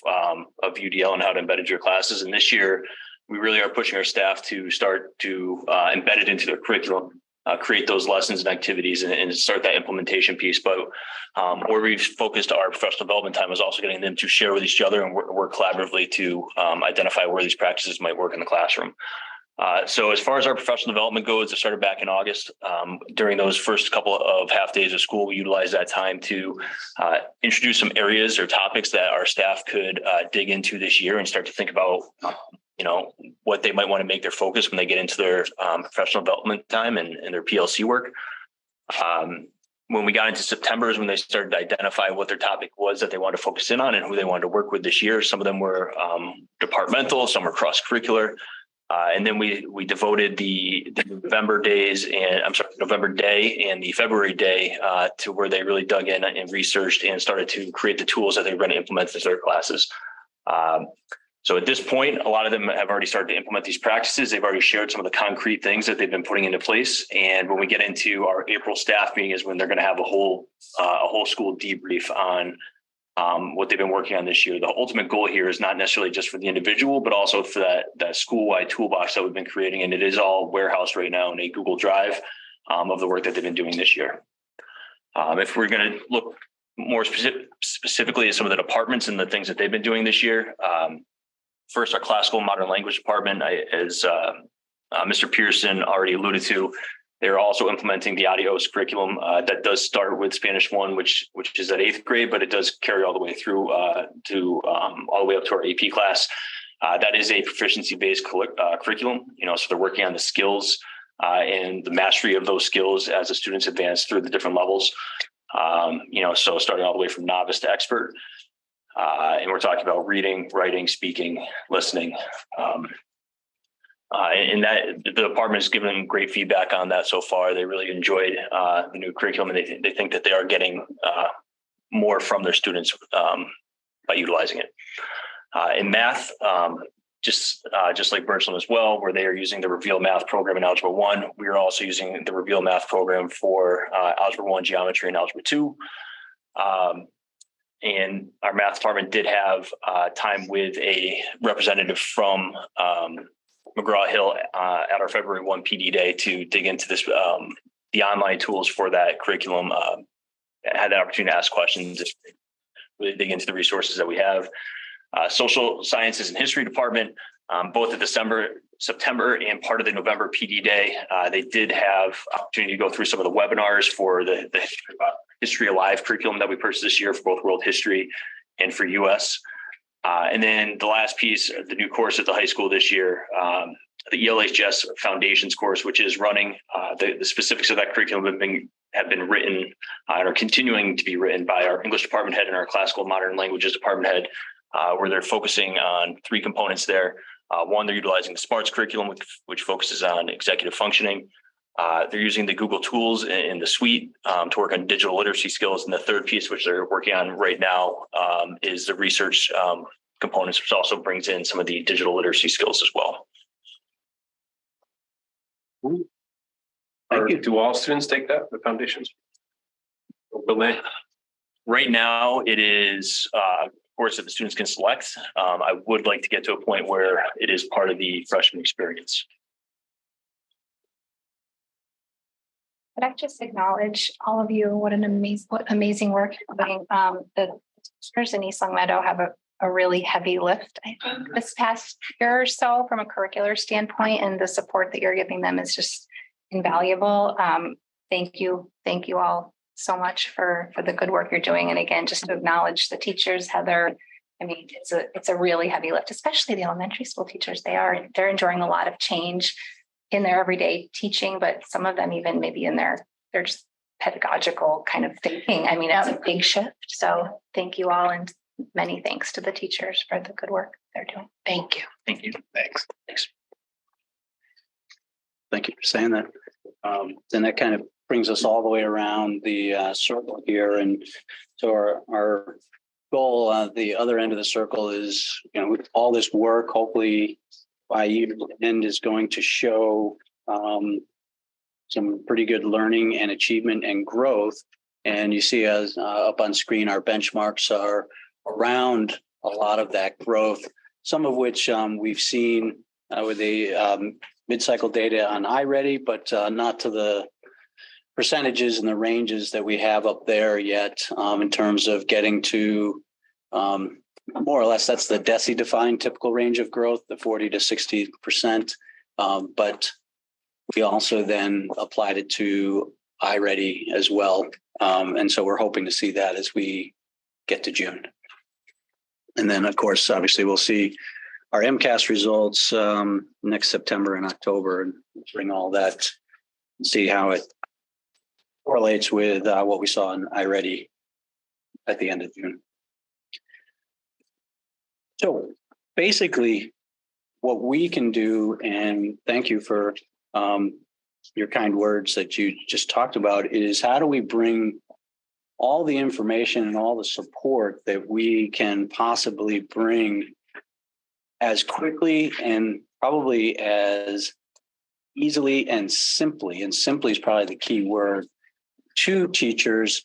UDL and how to embed it into your classes. And this year, we really are pushing our staff to start to embed it into their curriculum, create those lessons and activities, and start that implementation piece. But where we've focused our professional development time is also getting them to share with each other and work collaboratively to identify where these practices might work in the classroom. So as far as our professional development goes, it started back in August. During those first couple of half days of school, we utilized that time to introduce some areas or topics that our staff could dig into this year and start to think about, what they might want to make their focus when they get into their professional development time and their PLC work. When we got into September is when they started to identify what their topic was that they wanted to focus in on and who they wanted to work with this year. Some of them were departmental, some were cross-curricular. And then we devoted the November day and the February day to where they really dug in and researched and started to create the tools that they were going to implement into their classes. So at this point, a lot of them have already started to implement these practices. They've already shared some of the concrete things that they've been putting into place. And when we get into our April staff meeting is when they're going to have a whole school debrief on what they've been working on this year. The ultimate goal here is not necessarily just for the individual, but also for that school-wide toolbox that we've been creating. And it is all warehoused right now in a Google Drive of the work that they've been doing this year. If we're going to look more specifically at some of the departments and the things that they've been doing this year, first, our classical and modern language department, as Mr. Pearson already alluded to, they're also implementing the Adios curriculum that does start with Spanish 1, which is at 8th grade, but it does carry all the way through to all the way up to our AP class. That is a proficiency-based curriculum, so they're working on the skills and the mastery of those skills as the students advance through the different levels. So starting all the way from novice to expert. And we're talking about reading, writing, speaking, listening. And that the department has given great feedback on that so far. They really enjoyed the new curriculum, and they think that they are getting more from their students by utilizing it. In math, just like Birchland as well, where they are using the Reveal Math program in Algebra 1, we are also using the Reveal Math program for Algebra 1, Geometry, and Algebra 2. And our math department did have time with a representative from McGraw-Hill at our February 1 PD day to dig into this, the online tools for that curriculum. Had the opportunity to ask questions, really dig into the resources that we have. Social Sciences and History department, both at September and part of the November PD day, they did have opportunity to go through some of the webinars for the History Alive curriculum that we purchased this year for both world history and for US. And then the last piece, the new course at the high school this year, the ELHS Foundations course, which is running. The specifics of that curriculum have been written and are continuing to be written by our English department head and our classical and modern languages department head, where they're focusing on 3 components there. One, they're utilizing the SMARTS curriculum, which focuses on executive functioning. They're using the Google tools in the suite to work on digital literacy skills. And the third piece, which they're working on right now, is the research components, which also brings in some of the digital literacy skills as well. Thank you. Do all students take that, the foundations? Right now, it is a course that the students can select. I would like to get to a point where it is part of the freshman experience. Could I just acknowledge all of you? What amazing work you're doing. The teachers in East Long Meadow have a a really heavy lift, I think, this past year or so from a curricular standpoint, and the support that you're giving them is just invaluable. Thank you all so much for the good work you're doing. And again, just to acknowledge the teachers, Heather. I mean, it's a really heavy lift, especially the elementary school teachers. They're enduring a lot of change in their everyday teaching, but some of them even maybe in their just pedagogical kind of thinking. I mean, it's a big shift. So thank you all, and many thanks to the teachers for the good work they're doing. Thank you. Thank you. Thanks. Thank you for saying that. Then that kind of brings us all the way around the circle here. And so our goal on the other end of the circle is, with all this work, hopefully by year's end is going to show some pretty good learning and achievement and growth. And you see as up on screen, our benchmarks are around a lot of that growth, some of which we've seen with the mid-cycle data on iReady, but not to the percentages and the ranges that we have up there yet in terms of getting to more or less, that's the DESE defined typical range of growth, the 40 to 60%. But we also then applied it to iReady as well. And so we're hoping to see that as we get to June. And then, of course, obviously, we'll see our MCAS results next September and October, and bring all that and see how it correlates with what we saw in iReady at the end of June. So basically, what we can do, and thank you for your kind words that you just talked about, is how do we bring all the information and all the support that we can possibly bring as quickly and probably as easily and simply is probably the key word, to teachers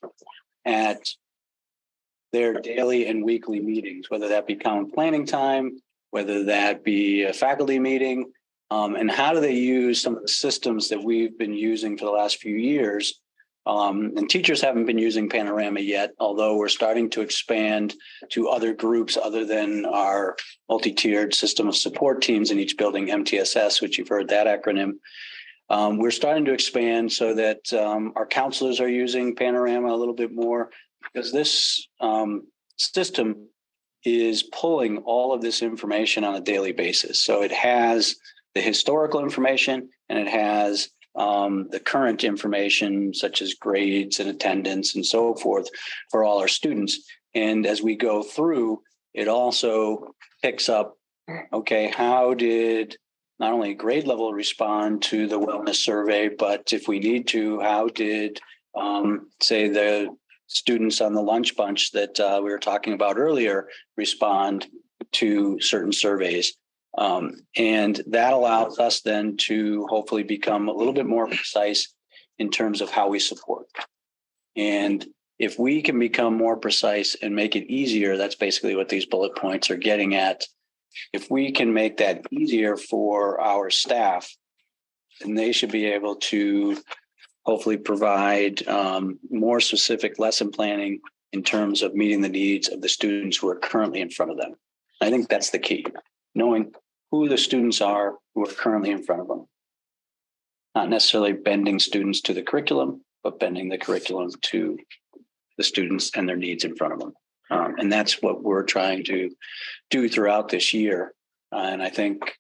at their daily and weekly meetings, whether that be common planning time, whether that be a faculty meeting, and how do they use some of the systems that we've been using for the last few years. And teachers haven't been using Panorama yet, although we're starting to expand to other groups other than our multi-tiered system of support teams in each building, MTSS, which you've heard that acronym. We're starting to expand so that our counselors are using Panorama a little bit more, because this system is pulling all of this information on a daily basis. So it has the historical information, and it has the current information, such as grades and attendance and so forth, for all our students. And as we go through, it also picks up, okay, how did not only grade level respond to the wellness survey, but if we need to, how did, say, the students on the lunch bunch that we were talking about earlier respond to certain surveys? And that allows us then to hopefully become a little bit more precise in terms of how we support. And if we can become more precise and make it easier, that's basically what these bullet points are getting at. If we can make that easier for our staff, then they should be able to hopefully provide more specific lesson planning in terms of meeting the needs of the students who are currently in front of them. I think that's the key, knowing who the students are who are currently in front of them. Not necessarily bending students to the curriculum, but bending the curriculum to the students and their needs in front of them. And that's what we're trying to do throughout this year. And I think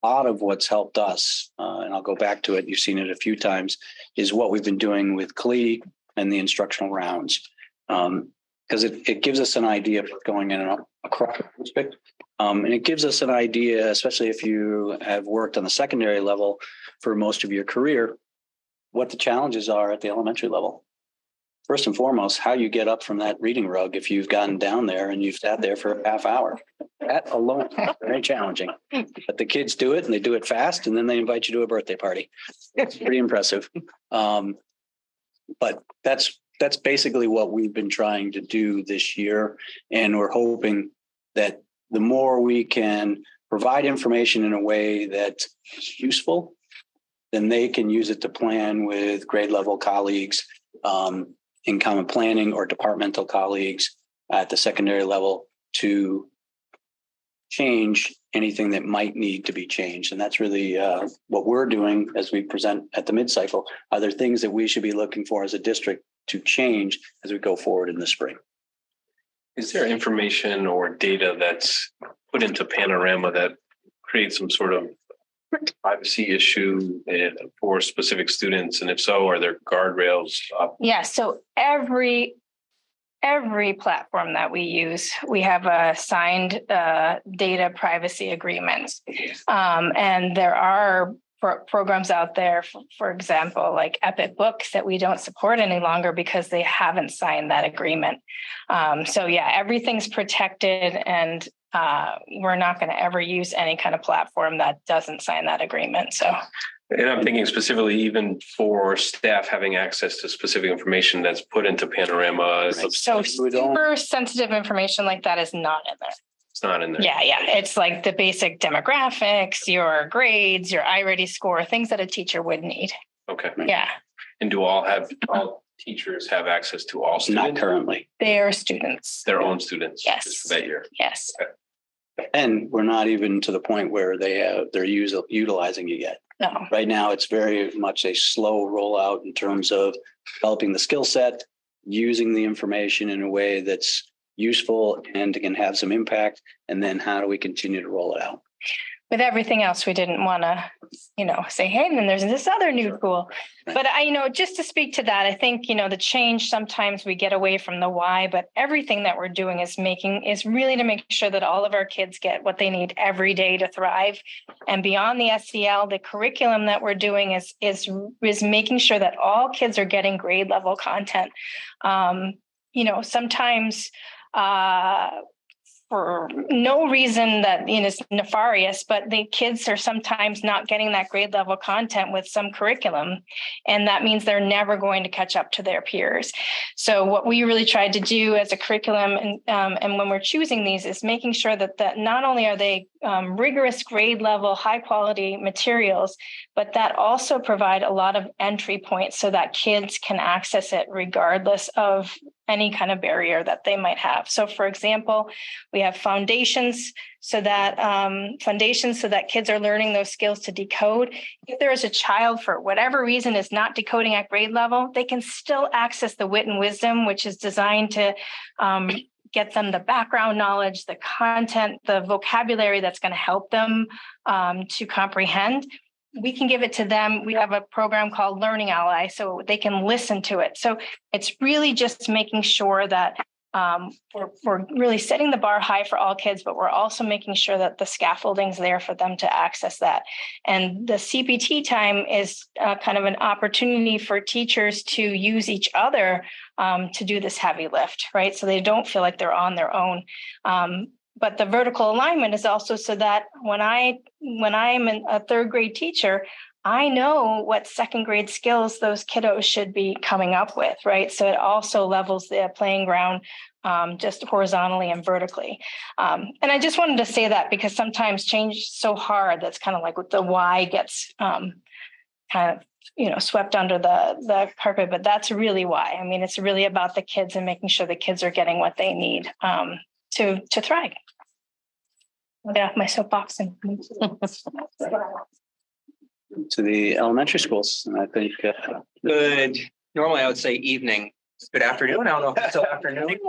a lot of what's helped us, and I'll go back to it, you've seen it a few times, is what we've been doing with CLE and the instructional rounds. Because it gives us an idea of what's going in and across the district. And it gives us an idea, especially if you have worked on the secondary level for most of your career, what the challenges are at the elementary level. First and foremost, how you get up from that reading rug if you've gotten down there and you've sat there for a half hour. That alone is very challenging. But the kids do it, and they do it fast, and then they invite you to a birthday party. It's pretty impressive. But that's basically what we've been trying to do this year. And we're hoping that the more we can provide information in a way that's useful, then they can use it to plan with grade level colleagues in common planning, or departmental colleagues at the secondary level to change anything that might need to be changed. And that's really what we're doing as we present at the mid-cycle. Are there things that we should be looking for as a district to change as we go forward in the spring? Is there information or data that's put into Panorama that creates some sort of privacy issue for specific students? And if so, are there guardrails up? Yeah, so every platform that we use, we have a signed data privacy agreement. And there are programs out there, for example, like Epic Books, that we don't support any longer because they haven't signed that agreement. So yeah, everything's protected, and we're not going to ever use any kind of platform that doesn't sign that agreement. So. And I'm thinking specifically even for staff having access to specific information that's put into Panorama. So super sensitive information like that is not in there. It's not in there. Yeah. It's like the basic demographics, your grades, your iReady score, things that a teacher would need. Okay. Yeah. And do all teachers have access to all students? Not currently. Their students. Their own students? Yes. That year? Yes. Okay. And we're not even to the point where they're utilizing it yet. No. Right now, it's very much a slow rollout in terms of developing the skill set, using the information in a way that's useful and can have some impact. And then how do we continue to roll it out? With everything else, we didn't want to, say, hey, and then there's this other new tool. But just to speak to that, I think, the change, sometimes we get away from the why, but everything that we're doing is really to make sure that all of our kids get what they need every day to thrive. And beyond the SEL, the curriculum that we're doing is making sure that all kids are getting grade level content. Sometimes, for no reason that is nefarious, but the kids are sometimes not getting that grade level content with some curriculum, and that means they're never going to catch up to their peers. So what we really tried to do as a curriculum, and when we're choosing these, is making sure that not only are they rigorous grade level, high quality materials, but that also provide a lot of entry points so that kids can access it regardless of any kind of barrier that they might have. So for example, we have foundations so that kids are learning those skills to decode. If there is a child, for whatever reason, is not decoding at grade level, they can still access the Wit and Wisdom, which is designed to get them the background knowledge, the content, the vocabulary that's going to help them to comprehend. We can give it to them. We have a program called Learning Ally, so they can listen to it. So it's really just making sure that we're really setting the bar high for all kids, but we're also making sure that the scaffolding's there for them to access that. And the CPT time is kind of an opportunity for teachers to use each other to do this heavy lift, right? So they don't feel like they're on their own. But the vertical alignment is also so that when I'm a third grade teacher, I know what second grade skills those kiddos should be coming up with, right? So it also levels the playing ground just horizontally and vertically. And I just wanted to say that because sometimes change is so hard, that's kind of like the why gets kind of swept under the carpet, but that's really why. I mean, it's really about the kids and making sure the kids are getting what they need to thrive. I'll get off my soapbox and to the elementary schools. And I think good. Normally I would say evening. Good afternoon. I don't know if it's still afternoon. Which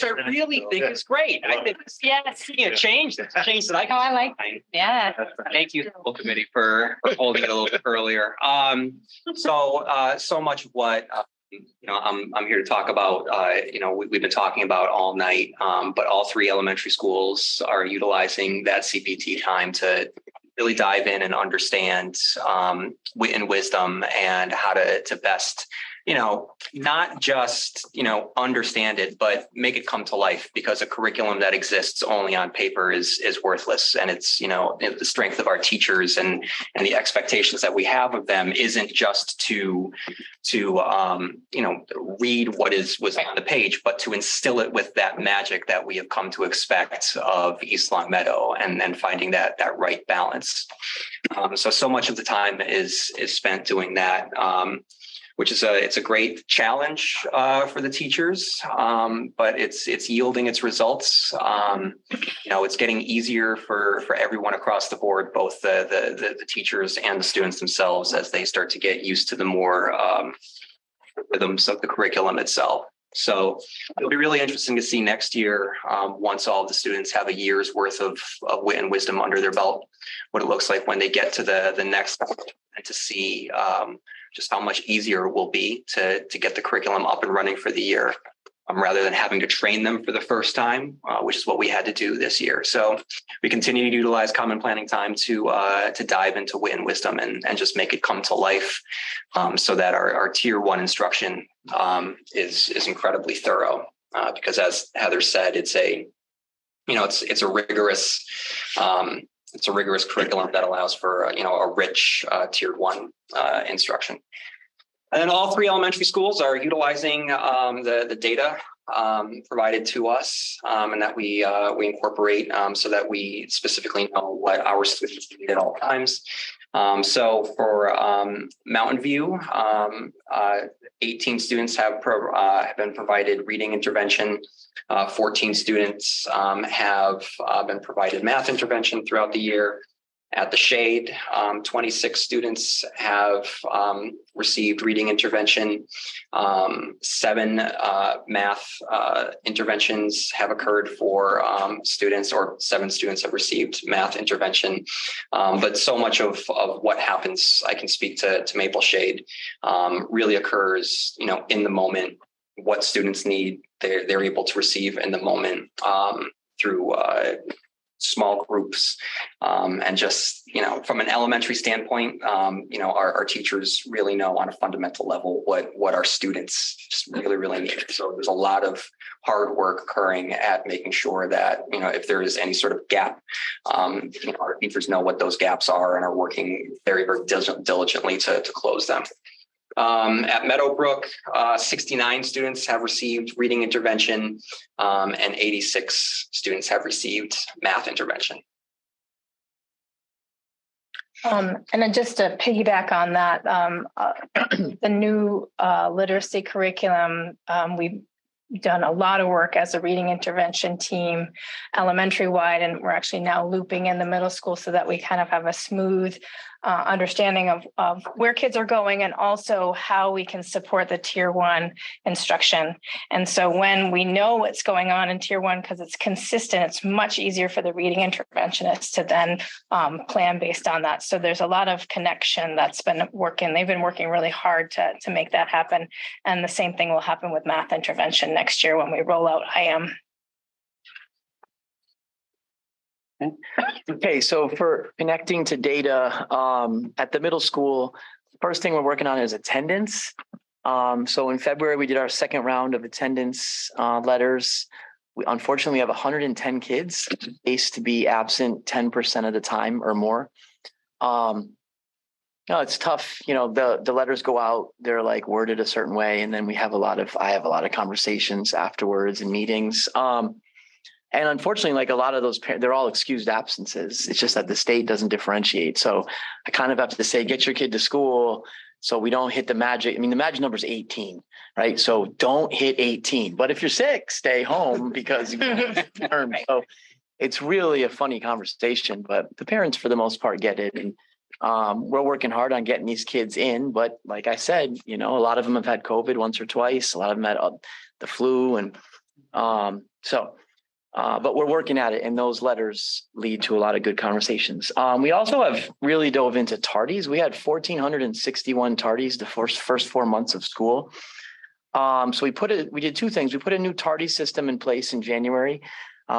I really think is great. I think a change that I like. Yeah. Thank you, school committee, for holding it a little bit earlier. So much of what I'm here to talk about, we've been talking about all night, but all three elementary schools are utilizing that CPT time to really dive in and understand Wit and Wisdom and how to best, not just, understand it, but make it come to life, because a curriculum that exists only on paper is worthless. And it's, the strength of our teachers and the expectations that we have of them isn't just to read what was on the page, but to instill it with that magic that we have come to expect of East Longmeadow, and then finding that right balance. So much of the time is spent doing that. which is it's a great challenge for the teachers, but it's yielding its results. It's getting easier for everyone across the board, both the teachers and the students themselves, as they start to get used to the more rhythms of the curriculum itself. So it'll be really interesting to see next year, once all of the students have a year's worth of wit and wisdom under their belt, what it looks like when they get to the next level, and to see just how much easier it will be to get the curriculum up and running for the year, rather than having to train them for the first time, which is what we had to do this year. So we continue to utilize common planning time to dive into wit and wisdom and just make it come to life, so that our tier 1 instruction is incredibly thorough. Because as Heather said, it's a rigorous curriculum that allows for a rich tier 1 instruction. And then all 3 elementary schools are utilizing the data provided to us, and that we incorporate, so that we specifically know what our students need at all times. So for Mountain View, 18 students have been provided reading intervention. 14 students have been provided math intervention throughout the year. At the Shade, 26 students have received reading intervention. 7 math interventions have occurred for students, or 7 students have received math intervention. But so much of what happens, I can speak to Maple Shade, really occurs, in the moment. What students need, they're able to receive in the moment through small groups, and just, from an elementary standpoint, our teachers really know on a fundamental level what our students just really need. So there's a lot of hard work occurring at making sure that, if there is any sort of gap, our teachers know what those gaps are and are working very, very diligently to close them. At Meadowbrook, 69 students have received reading intervention, and 86 students have received math intervention. And then just to piggyback on that, the new literacy curriculum, we've done a lot of work as a reading intervention team elementary wide, and we're actually now looping in the middle school so that we kind of have a smooth understanding of where kids are going, and also how we can support the tier 1 instruction. And so when we know what's going on in tier 1, because it's consistent, it's much easier for the reading interventionists to then plan based on that. So there's a lot of connection that's been working. They've been working really hard to make that happen. And the same thing will happen with math intervention next year when we roll out IM. Okay, so for connecting to data at the middle school, first thing we're working on is attendance. So in February, we did our second round of attendance letters. We unfortunately have 110 kids spaced to be absent 10% of the time or more. It's tough. The letters go out, they're like worded a certain way. And then I have a lot of conversations afterwards and meetings. And unfortunately, like a lot of those, they're all excused absences. It's just that the state doesn't differentiate. So I kind of have to say, get your kid to school so we don't hit the magic. I mean, the magic number is 18, right? So don't hit 18. But if you're sick, stay home because you learn. So it's really a funny conversation, but the parents, for the most part, get it. And we're working hard on getting these kids in. But like I said, a lot of them have had COVID once or twice. A lot of them had the flu. And but we're working at it, and those letters lead to a lot of good conversations. We also have really dove into tardies. We had 1,461 tardies the first 4 months of school. So we did 2 things. We put a new tardy system in place in January.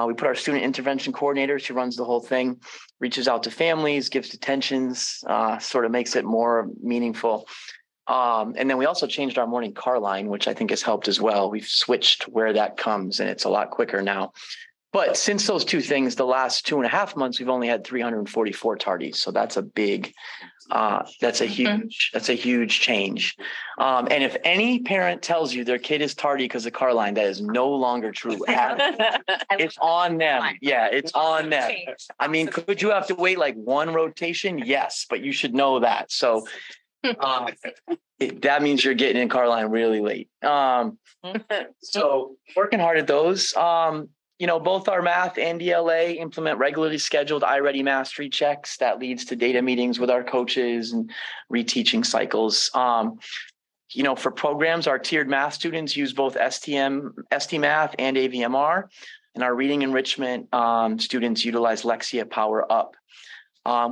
We put our student intervention coordinator. She runs the whole thing, reaches out to families, gives detentions, sort of makes it more meaningful. And then we also changed our morning car line, which I think has helped as well. We've switched where that comes, and it's a lot quicker now. But since those 2 things, the last 2.5 months, we've only had 344 tardies. So that's a big, that's a huge change. And if any parent tells you their kid is tardy because of car line, that is no longer true. It's on them. Yeah, it's on them. I mean, could you have to wait like 1 rotation? Yes, but you should know that. So That means you're getting in Carline really late. So working hard at those. Both our math and ELA implement regularly scheduled iReady mastery checks that leads to data meetings with our coaches and reteaching cycles. For programs, our tiered math students use both STMath and AVMR, and our reading enrichment students utilize Lexia Power Up.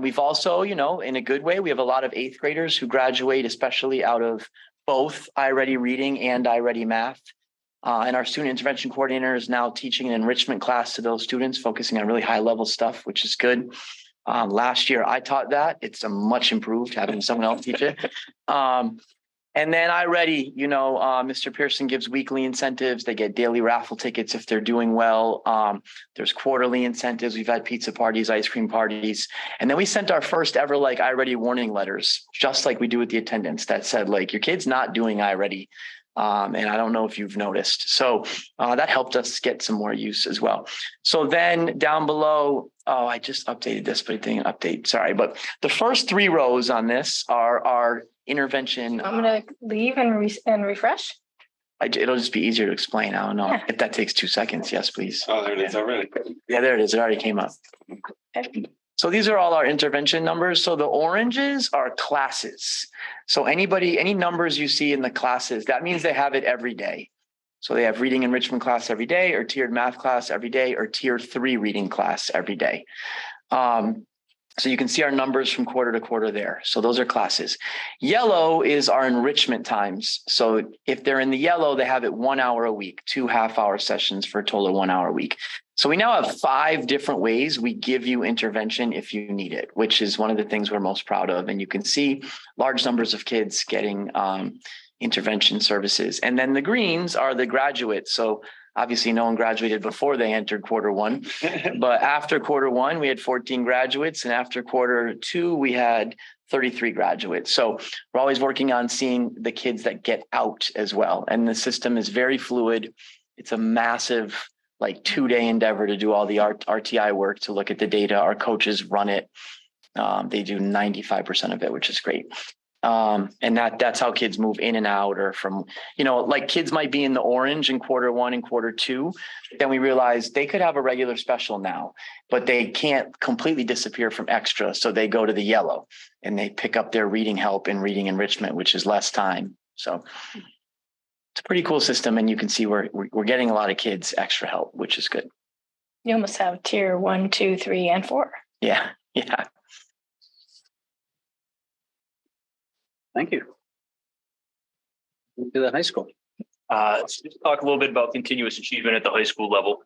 We've also, in a good way, we have a lot of 8th graders who graduate, especially out of both iReady Reading and iReady Math. And our student intervention coordinator is now teaching an enrichment class to those students, focusing on really high level stuff, which is good. Last year I taught that. It's a much improved having someone else teach it. And then iReady, Mr. Pearson gives weekly incentives. They get daily raffle tickets if they're doing well. There's quarterly incentives. We've had pizza parties, ice cream parties. And then we sent our first ever iReady warning letters, just like we do with the attendance, that said, your kid's not doing iReady. And I don't know if you've noticed. So that helped us get some more use as well. So then down below, I just updated this, but it didn't update. Sorry. But the first 3 rows on this are our intervention. I'm going to leave and refresh. It'll just be easier to explain. I don't know if that takes 2 seconds. Yes, please. Oh, there it is already. Yeah, there it is. It already came up. So these are all our intervention numbers. So the oranges are classes. So any numbers you see in the classes, that means they have it every day. So they have reading enrichment class every day, or tiered math class every day, or tier 3 reading class every day. So you can see our numbers from quarter to quarter there. So those are classes. Yellow is our enrichment times. So if they're in the yellow, they have it 1 hour a week, 2 half-hour sessions for a total of 1 hour a week. So we now have 5 different ways we give you intervention if you need it, which is one of the things we're most proud of. And you can see large numbers of kids getting intervention services. And then the greens are the graduates. So obviously no one graduated before they entered quarter 1, but after quarter 1, we had 14 graduates. And after quarter 2, we had 33 graduates. So we're always working on seeing the kids that get out as well. And the system is very fluid. It's a massive 2-day endeavor to do all the RTI work, to look at the data. Our coaches run it. They do 95% of it, which is great. And that's how kids move in and out, or from, kids might be in the orange in quarter 1 and quarter 2. Then we realize they could have a regular special now, but they can't completely disappear from extra. So they go to the yellow and they pick up their reading help and reading enrichment, which is less time. So it's a pretty cool system. And you can see we're getting a lot of kids extra help, which is good. You almost have tier 1, 2, 3, and 4. Yeah. Thank you. To the high school. So just talk a little bit about continuous achievement at the high school level.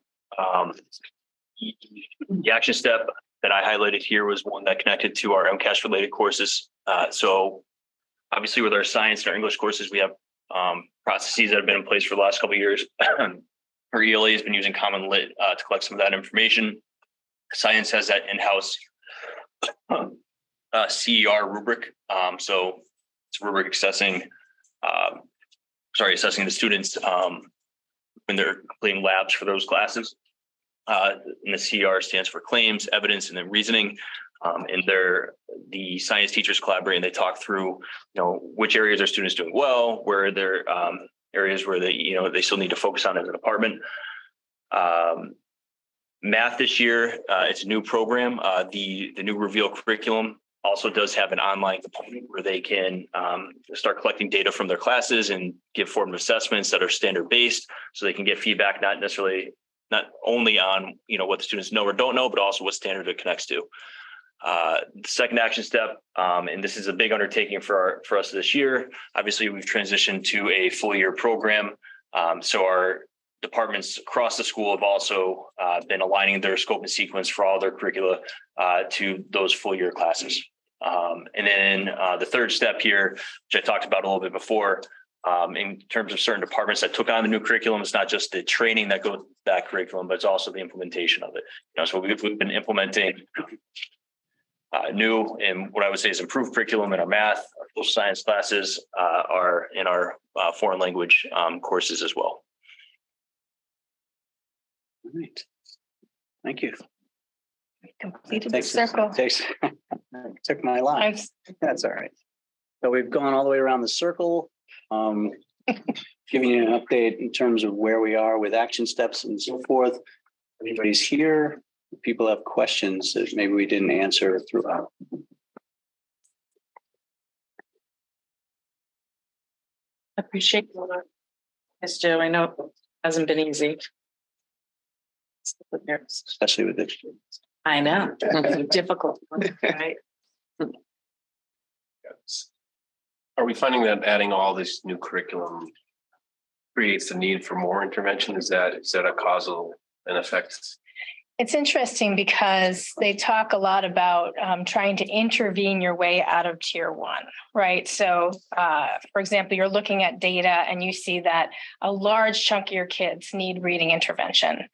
The action step that I highlighted here was one that connected to our MCAS related courses. So obviously with our science and our English courses, we have processes that have been in place for the last couple of years. Our ELA has been using Common Lit to collect some of that information. Science has that in-house CER rubric. So it's a rubric assessing the students when they're completing labs for those classes. And the CER stands for claims, evidence, and then reasoning. And the science teachers collaborate and they talk through, which areas are students doing well, where there areas where they still need to focus on as a department. Math this year, it's a new program. The new Reveal curriculum also does have an online component where they can start collecting data from their classes and give formative assessments that are standard based, so they can get feedback not only on what the students know or don't know, but also what standard it connects to. The second action step, and this is a big undertaking for us this year. Obviously, we've transitioned to a full year program, so our departments across the school have also been aligning their scope and sequence for all their curricula to those full year classes. And then the third step here, which I talked about a little bit before, in terms of certain departments that took on the new curriculum, it's not just the training that goes with that curriculum, but it's also the implementation of it. So we've been implementing new and what I would say is improved curriculum in our math, our social science classes, are in our foreign language courses as well. All right. Thank you. Completed the circle. Took my line. That's all right. So we've gone all the way around the circle, giving you an update in terms of where we are with action steps and so forth. Everybody's here. People have questions that maybe we didn't answer throughout. Appreciate that. Yes, Joe, I know it hasn't been easy. Especially with this. I know, difficult, right? Are we finding that adding all this new curriculum creates the need for more intervention? Is that a causal and effect? It's interesting because they talk a lot about trying to intervene your way out of tier one, right? So, for example, you're looking at data and you see that a large chunk of your kids need reading intervention.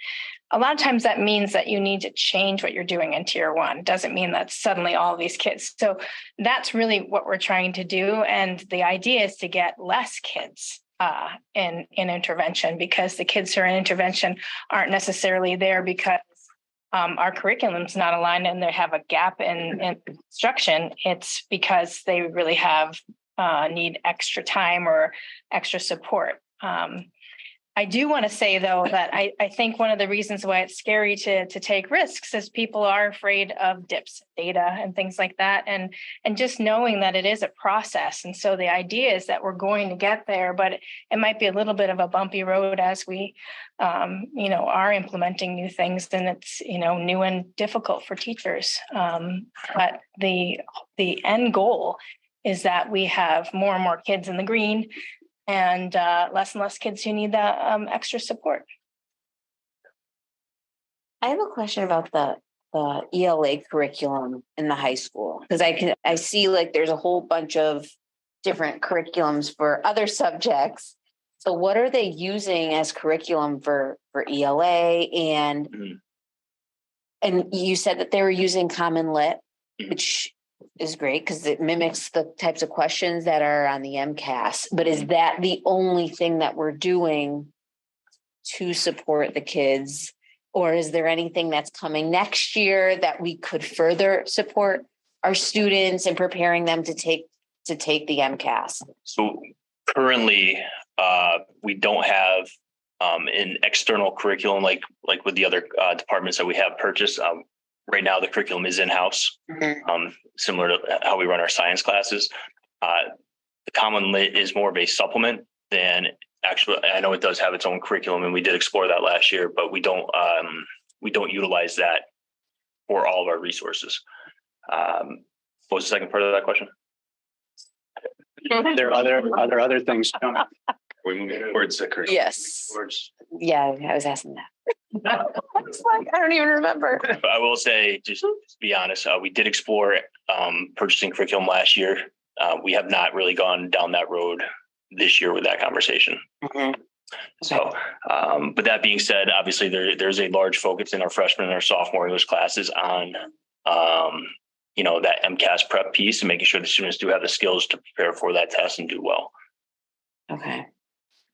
A lot of times that means that you need to change what you're doing in tier one. Doesn't mean that suddenly all these kids. So that's really what we're trying to do. And the idea is to get less kids in intervention, because the kids who are in intervention aren't necessarily there because our curriculum's not aligned and they have a gap in instruction. It's because they really have need extra time or extra support. I do want to say, though, that I think one of the reasons why it's scary to take risks is people are afraid of dips, data and things like that. And just knowing that it is a process. And so the idea is that we're going to get there, but it might be a little bit of a bumpy road as we, are implementing new things, and it's, new and difficult for teachers. But the end goal is that we have more and more kids in the green, and less kids who need that extra support. I have a question about the ELA curriculum in the high school, because I see like there's a whole bunch of different curriculums for other subjects. So what are they using as curriculum for ELA? And you said that they were using Common Lit, which is great because it mimics the types of questions that are on the MCAS. But is that the only thing that we're doing to support the kids? Or is there anything that's coming next year that we could further support our students and preparing them to take the MCAS? So currently, we don't have an external curriculum like with the other departments that we have purchased. Right now, the curriculum is in-house, similar to how we run our science classes. The Common Lit is more of a supplement than actually. I know it does have its own curriculum, and we did explore that last year, but we don't utilize that for all of our resources. What was the second part of that question? There are other things. We're moving towards the curriculum. Yes. Yeah, I was asking that. It's like, I don't even remember. But I will say, just to be honest, we did explore purchasing curriculum last year. We have not really gone down that road this year with that conversation. So, but that being said, obviously there's a large focus in our freshman and our sophomore English classes on, that MCAS prep piece and making sure the students do have the skills to prepare for that test and do well. Okay.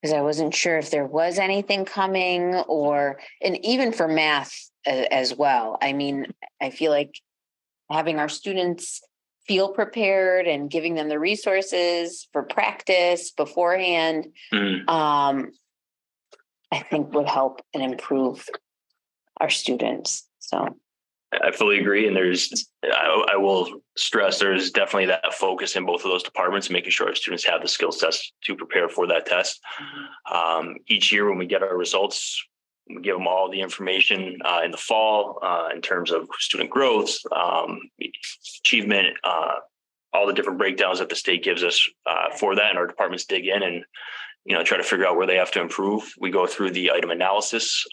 Because I wasn't sure if there was anything coming and even for math as well. I mean, I feel like having our students feel prepared and giving them the resources for practice beforehand, I think would help and improve our students. So I fully agree. And I will stress there's definitely that focus in both of those departments, making sure our students have the skill sets to prepare for that test. Each year when we get our results, we give them all the information in the fall in terms of student growth, achievement, all the different breakdowns that the state gives us for that. And our departments dig in and, try to figure out where they have to improve. We go through the item analysis,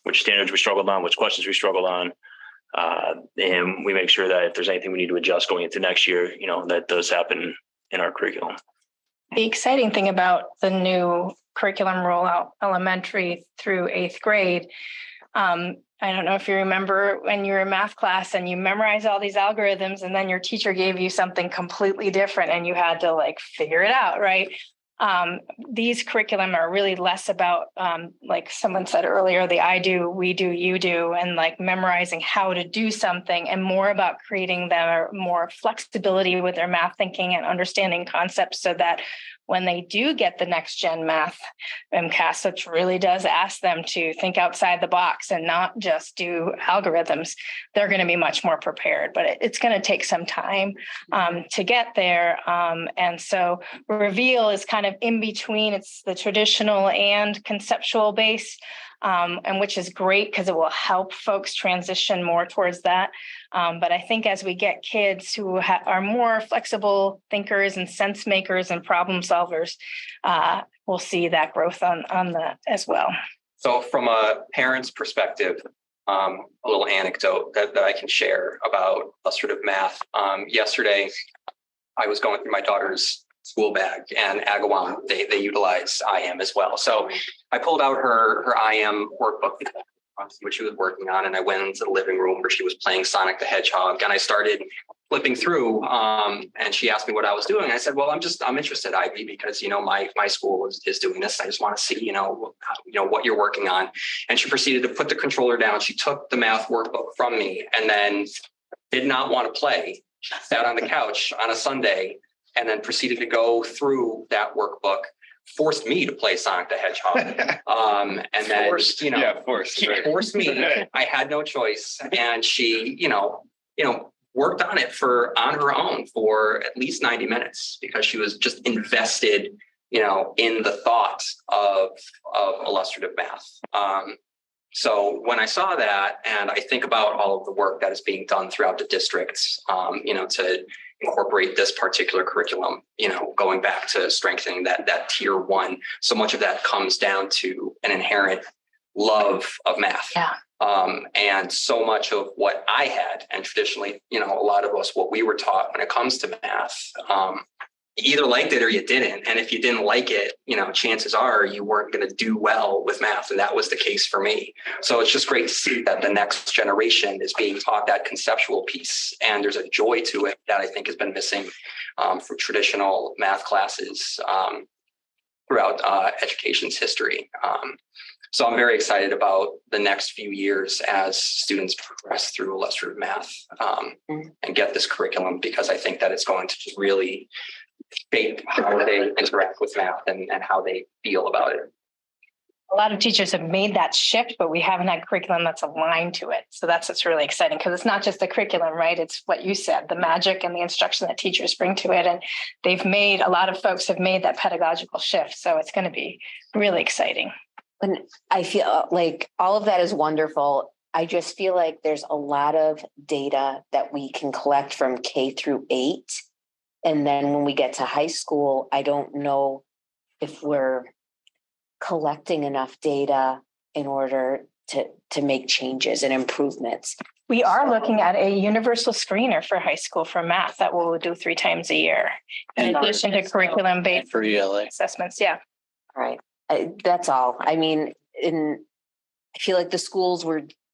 which standards we struggled on, which questions we struggled on. And we make sure that if there's anything we need to adjust going into next year, that does happen in our curriculum. The exciting thing about the new curriculum rollout, elementary through 8th grade, I don't know if you remember when you were in math class and you memorize all these algorithms and then your teacher gave you something completely different and you had to figure it out, right? these curriculum are really less about, like someone said earlier, the I do, we do, you do, and like memorizing how to do something, and more about creating them more flexibility with their math thinking and understanding concepts, so that when they do get the next gen math MCAS, which really does ask them to think outside the box and not just do algorithms, they're going to be much more prepared. But it's going to take some time to get there. And so Reveal is kind of in between. It's the traditional and conceptual base, and which is great because it will help folks transition more towards that. But I think as we get kids who are more flexible thinkers and sense makers and problem solvers, we'll see that growth on that as well. So from a parent's perspective, a little anecdote that I can share about illustrative math. Yesterday, I was going through my daughter's school bag, and Agawam, they utilize IM as well. So I pulled out her IM workbook, which she was working on, and I went into the living room where she was playing Sonic the Hedgehog, and I started flipping through, and she asked me what I was doing. I said, well, I'm interested, Ivy, because, my school is doing this. I just want to see, what you're working on. And she proceeded to put the controller down. She took the math workbook from me and then did not want to play. She sat on the couch on a Sunday and then proceeded to go through that workbook, forced me to play Sonic the Hedgehog. And then, forced me. I had no choice. And she, worked on it on her own for at least 90 minutes because she was just invested, in the thought of illustrative math. So when I saw that, and I think about all of the work that is being done throughout the districts, to incorporate this particular curriculum, going back to strengthening that tier one. So much of that comes down to an inherent love of math. Yeah. And so much of what I had, and traditionally, a lot of us, what we were taught when it comes to math, you either liked it or you didn't. And if you didn't like it, chances are you weren't going to do well with math. And that was the case for me. So it's just great to see that the next generation is being taught that conceptual piece. And there's a joy to it that I think has been missing from traditional math classes throughout education's history. So I'm very excited about the next few years as students progress through illustrative math and get this curriculum, because I think that it's going to just really shape how they interact with math and how they feel about it. A lot of teachers have made that shift, but we haven't had curriculum that's aligned to it. So that's what's really exciting, because it's not just the curriculum, right? It's what you said, the magic and the instruction that teachers bring to it. And a lot of folks have made that pedagogical shift. So it's going to be really exciting. And I feel like all of that is wonderful. I just feel like there's a lot of data that we can collect from K through 8. And then when we get to high school, I don't know if we're collecting enough data in order to make changes and improvements. We are looking at a universal screener for high school for math that we'll do 3 times a year, in addition to curriculum-based for ELA assessments. Yeah. All right. That's all. I mean, I feel like the schools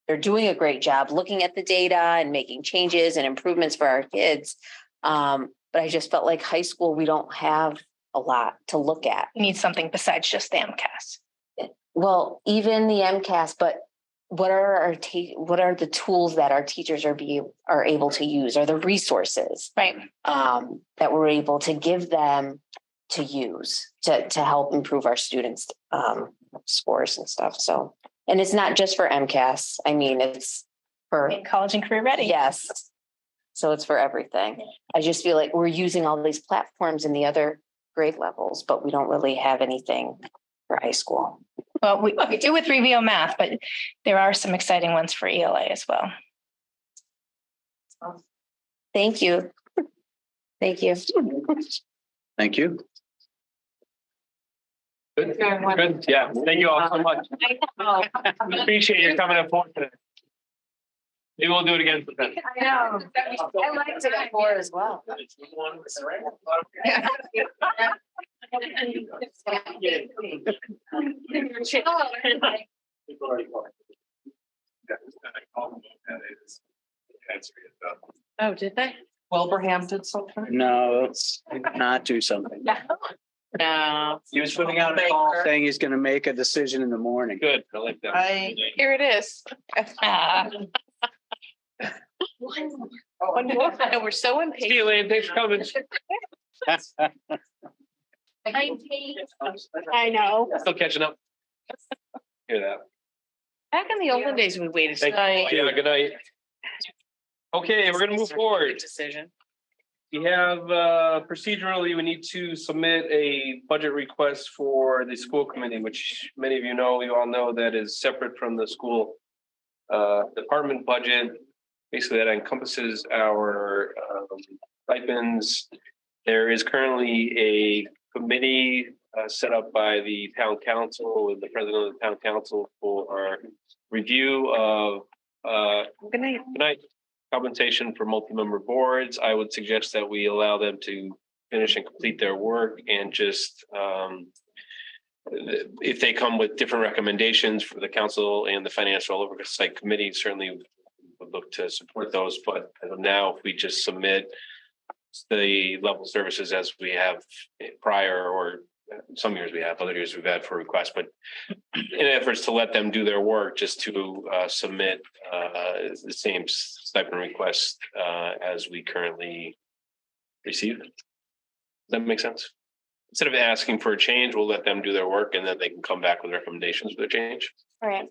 they're doing a great job looking at the data and making changes and improvements for our kids. But I just felt like high school, we don't have a lot to look at. We need something besides just the MCAS. Well, even the MCAS, but what are the tools that our teachers are able to use, or the resources, right? That we're able to give them to use to help improve our students' scores and stuff. So, and it's not just for MCAS. I mean, it's for college and career ready. Yes. So it's for everything. I just feel like we're using all these platforms in the other grade levels, but we don't really have anything for high school. Well, we do with Reveal Math, but there are some exciting ones for ELA as well. Thank you. Thank you. Thank you. Good. Good. Yeah. Thank you all so much. Appreciate your coming up today. Maybe we'll do it again. I know. I liked it before as well. Oh, did they? Wilbraham did something? No, it's not do something. No. He was putting out a call saying he's going to make a decision in the morning. Good, I like that. Here it is. And we're so impatient. See you, Elaine. Thanks for coming. I know. Still catching up. Hear that. Back in the olden days, we waited. Thank you. Yeah, good night. Okay, we're gonna move forward. Decision. We have procedurally, we need to submit a budget request for the school committee, which many of you know, you all know that is separate from the school department budget. Basically, that encompasses our stipends. There is currently a committee set up by the town council with the president of the town council for our review of Good night. Compensation for multi-member boards. I would suggest that we allow them to finish and complete their work and just if they come with different recommendations for the council and the financial oversight committee, certainly would look to support those. But as of now, if we just submit the level of services as we have prior, or some years we have, other years we've had for requests, but in efforts to let them do their work, just to submit the same stipend request as we currently receive. Does that make sense? Instead of asking for a change, we'll let them do their work and then they can come back with recommendations for the change. All right.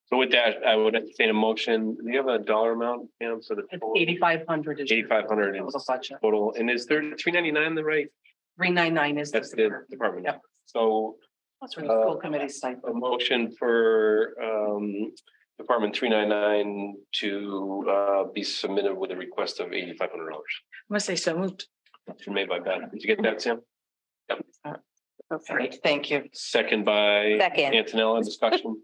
So with that, I would entertain a motion. Do you have a dollar amount, Pam, for the total? 8,500 is. 8,500 is Total budget. total. And is there 399 the right? 399 is. That's the department. Yep. So That's for the school committee stipend. a motion for Department 399 to be submitted with a request of $8,500. I'm gonna say so moved. Motion made by Beth. Did you get that, Sam? Yep. Great, thank you. Second by Second. Antonella. Discussion.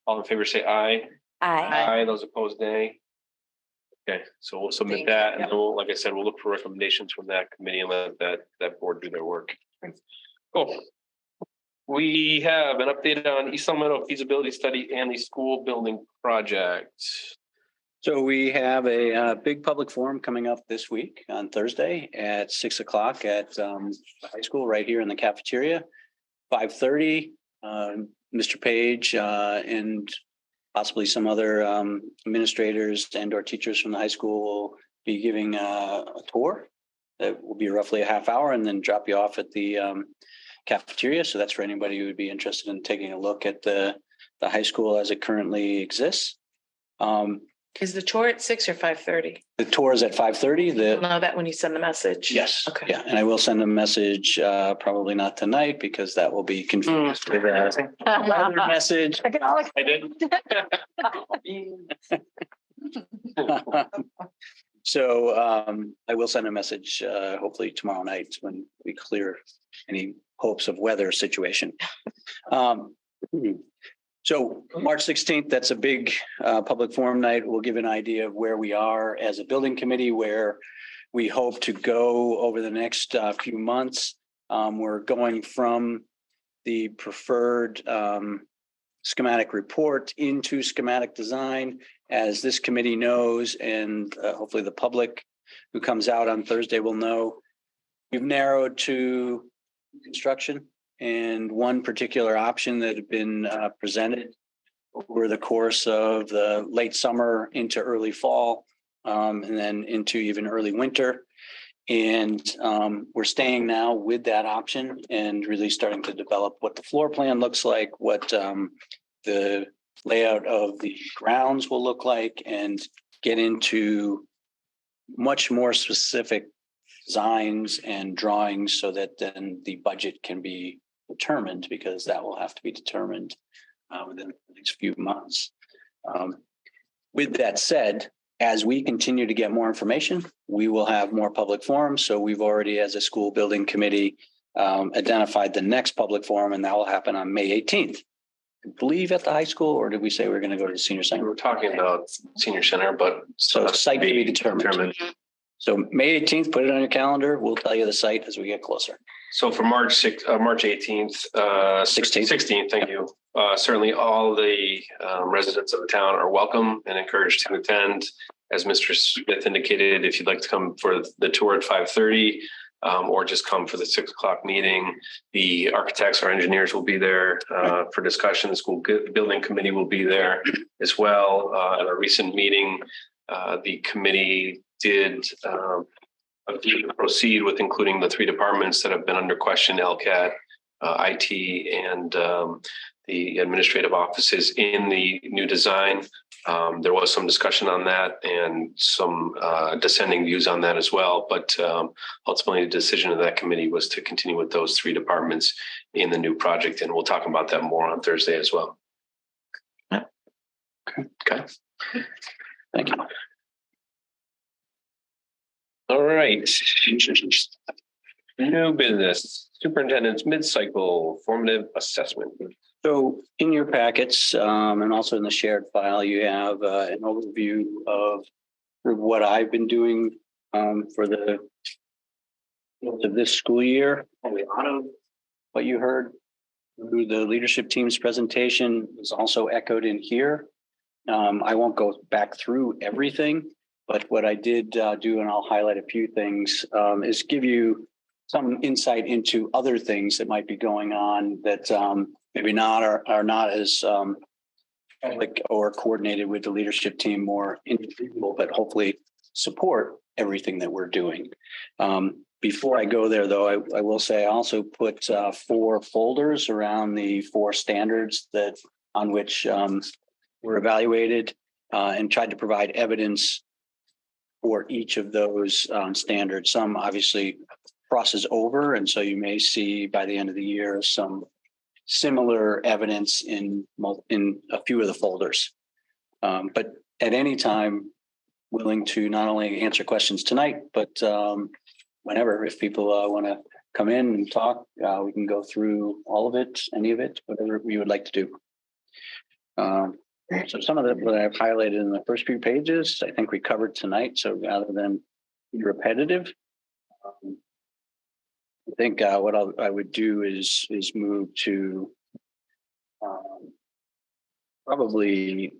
All in favor, say aye. Aye. Aye. Those opposed, nay. Okay, so we'll submit Thank you. that, and then we'll, like I said, we'll look for recommendations from that committee and let that board do their work. Cool. We have an update on East Long Meadow feasibility study and the school building project. So we have a big public forum coming up this week on Thursday at 6 o'clock at the high school right here in the cafeteria. 5:30, Mr. Page and possibly some other administrators and or teachers from the high school will be giving a tour. That will be roughly a half hour and then drop you off at the cafeteria. So that's for anybody who would be interested in taking a look at the high school as it currently exists. Is the tour at 6 or 5:30? The tour is at 5:30. You'll know that when you send the message. Yes. Okay. Yeah, and I will send a message, probably not tonight because that will be confused with another message. I did. So I will send a message hopefully tomorrow night when we clear any hopes of weather situation. So March 16th, that's a big public forum night. We'll give an idea of where we are as a building committee, where we hope to go over the next few months. We're going from the preferred schematic report into schematic design. As this committee knows, and hopefully the public who comes out on Thursday will know, we've narrowed to construction and one particular option that had been presented over the course of the late summer into early fall, and then into even early winter. And we're staying now with that option and really starting to develop what the floor plan looks like, what the layout of the grounds will look like, and get into much more specific designs and drawings so that then the budget can be determined, because that will have to be determined within the next few months. With that said, as we continue to get more information, we will have more public forums. So we've already, as a school building committee, identified the next public forum, and that will happen on May 18th. I believe at the high school, or did we say we're going to go to the senior center? We're talking about senior center, but so site to be determined. So May 18th, put it on your calendar. We'll tell you the site as we get closer. So for March 18th, 16th, thank you. Certainly all the residents of the town are welcome and encouraged to attend. As Mr. Smith indicated, if you'd like to come for the tour at 5:30, or just come for the 6 o'clock meeting. The architects or engineers will be there for discussion. The school building committee will be there as well. At a recent meeting, the committee did proceed with including the 3 departments that have been under question, LCAT, IT, and the administrative offices in the new design. There was some discussion on that and some dissenting views on that as well. But ultimately, the decision of that committee was to continue with those 3 departments in the new project. And we'll talk about that more on Thursday as well. Okay. Thank you. All right. New business, superintendent's mid-cycle formative assessment. So in your packets and also in the shared file, you have an overview of what I've been doing for this school year. A lot of what you heard through the leadership team's presentation is also echoed in here. I won't go back through everything, but what I did do, and I'll highlight a few things, is give you some insight into other things that might be going on that maybe not are not as public or coordinated with the leadership team, more individual, but hopefully support everything that we're doing. Before I go there, though, I will say I also put 4 folders around the 4 standards that on which were evaluated and tried to provide evidence for each of those standards. Some obviously crosses over, and so you may see by the end of the year some similar evidence in a few of the folders. But at any time, willing to not only answer questions tonight, but whenever, if people want to come in and talk, we can go through all of it, any of it, whatever you would like to do. So some of what I've highlighted in the first few pages, I think we covered tonight. So rather than be repetitive, I think what I would do is move to probably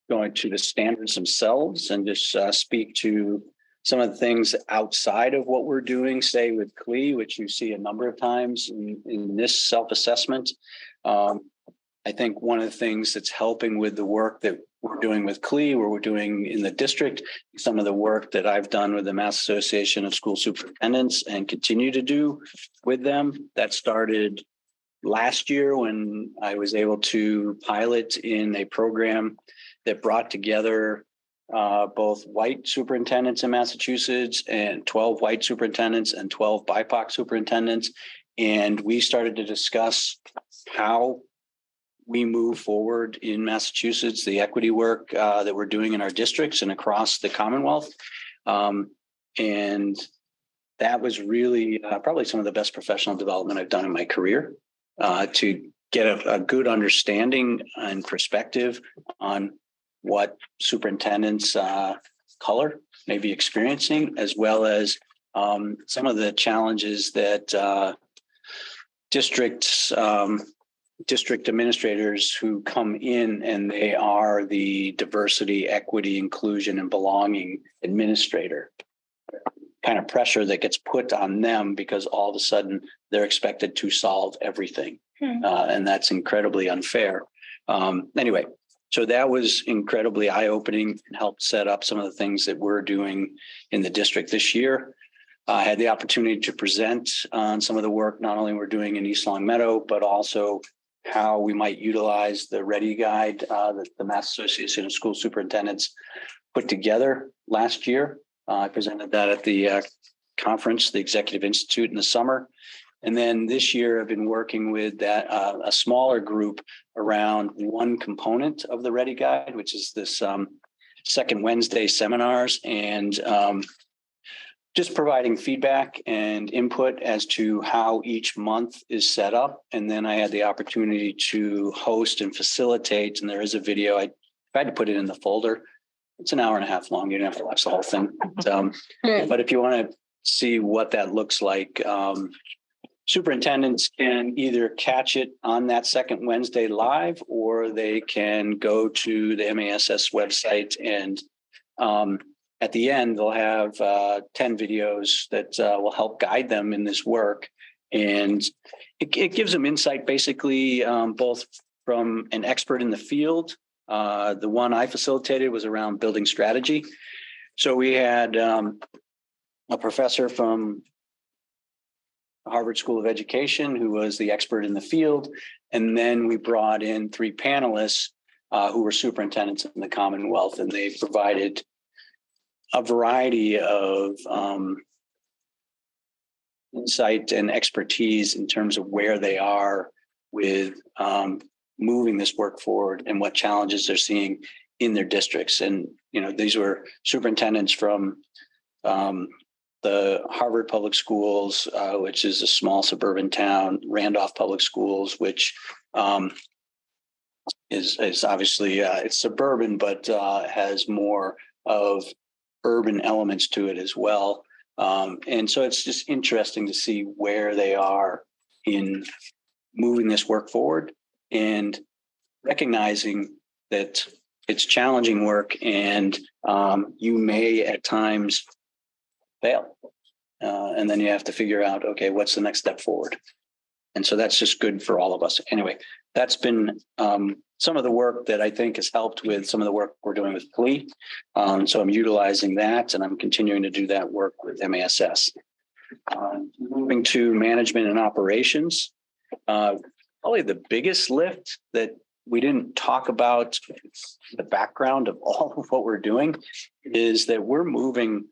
going to the standards themselves and just speak to some of the things outside of what we're doing, say with CLE, which you see a number of times in this self-assessment. I think one of the things that's helping with the work that we're doing with CLE, where we're doing in the district, some of the work that I've done with the Mass Association of School Superintendents and continue to do with them. That started last year when I was able to pilot in a program that brought together both white superintendents in Massachusetts and 12 white superintendents and 12 BIPOC superintendents. And we started to discuss how we move forward in Massachusetts, the equity work that we're doing in our districts and across the Commonwealth. And that was really probably some of the best professional development I've done in my career, to get a good understanding and perspective on what superintendents color may be experiencing, as well as some of the challenges that district administrators who come in and they are the diversity, equity, inclusion, and belonging administrator, kind of pressure that gets put on them because all of a sudden they're expected to solve everything. And that's incredibly unfair. Anyway, so that was incredibly eye-opening and helped set up some of the things that we're doing in the district this year. I had the opportunity to present on some of the work not only we're doing in East Long Meadow, but also how we might utilize the READY guide that the Mass Association of School Superintendents put together last year. I presented that at the conference, the Executive Institute in the summer. And then this year I've been working with that a smaller group around one component of the READY guide, which is this second Wednesday seminars, and just providing feedback and input as to how each month is set up. And then I had the opportunity to host and facilitate, and there is a video. I tried to put it in the folder. It's an hour and a half long. You don't have to watch the whole thing. But if you want to see what that looks like, superintendents can either catch it on that second Wednesday live, or they can go to the MASS website and at the end, they'll have 10 videos that will help guide them in this work. And it gives them insight, basically, both from an expert in the field. The one I facilitated was around building strategy. So we had a professor from Harvard School of Education who was the expert in the field. And then we brought in 3 panelists who were superintendents in the Commonwealth, and they provided a variety of insight and expertise in terms of where they are with moving this work forward and what challenges they're seeing in their districts. And, these were superintendents from the Harvard Public Schools, which is a small suburban town, Randolph Public Schools, which is obviously it's suburban, but has more of urban elements to it as well. And so it's just interesting to see where they are in moving this work forward and recognizing that it's challenging work and you may at times fail. And then you have to figure out, okay, what's the next step forward? And so that's just good for all of us. Anyway, that's been some of the work that I think has helped with some of the work we're doing with PLE. So I'm utilizing that, and I'm continuing to do that work with MASS. Moving to management and operations, probably the biggest lift that we didn't talk about the background of all of what we're doing is that we're moving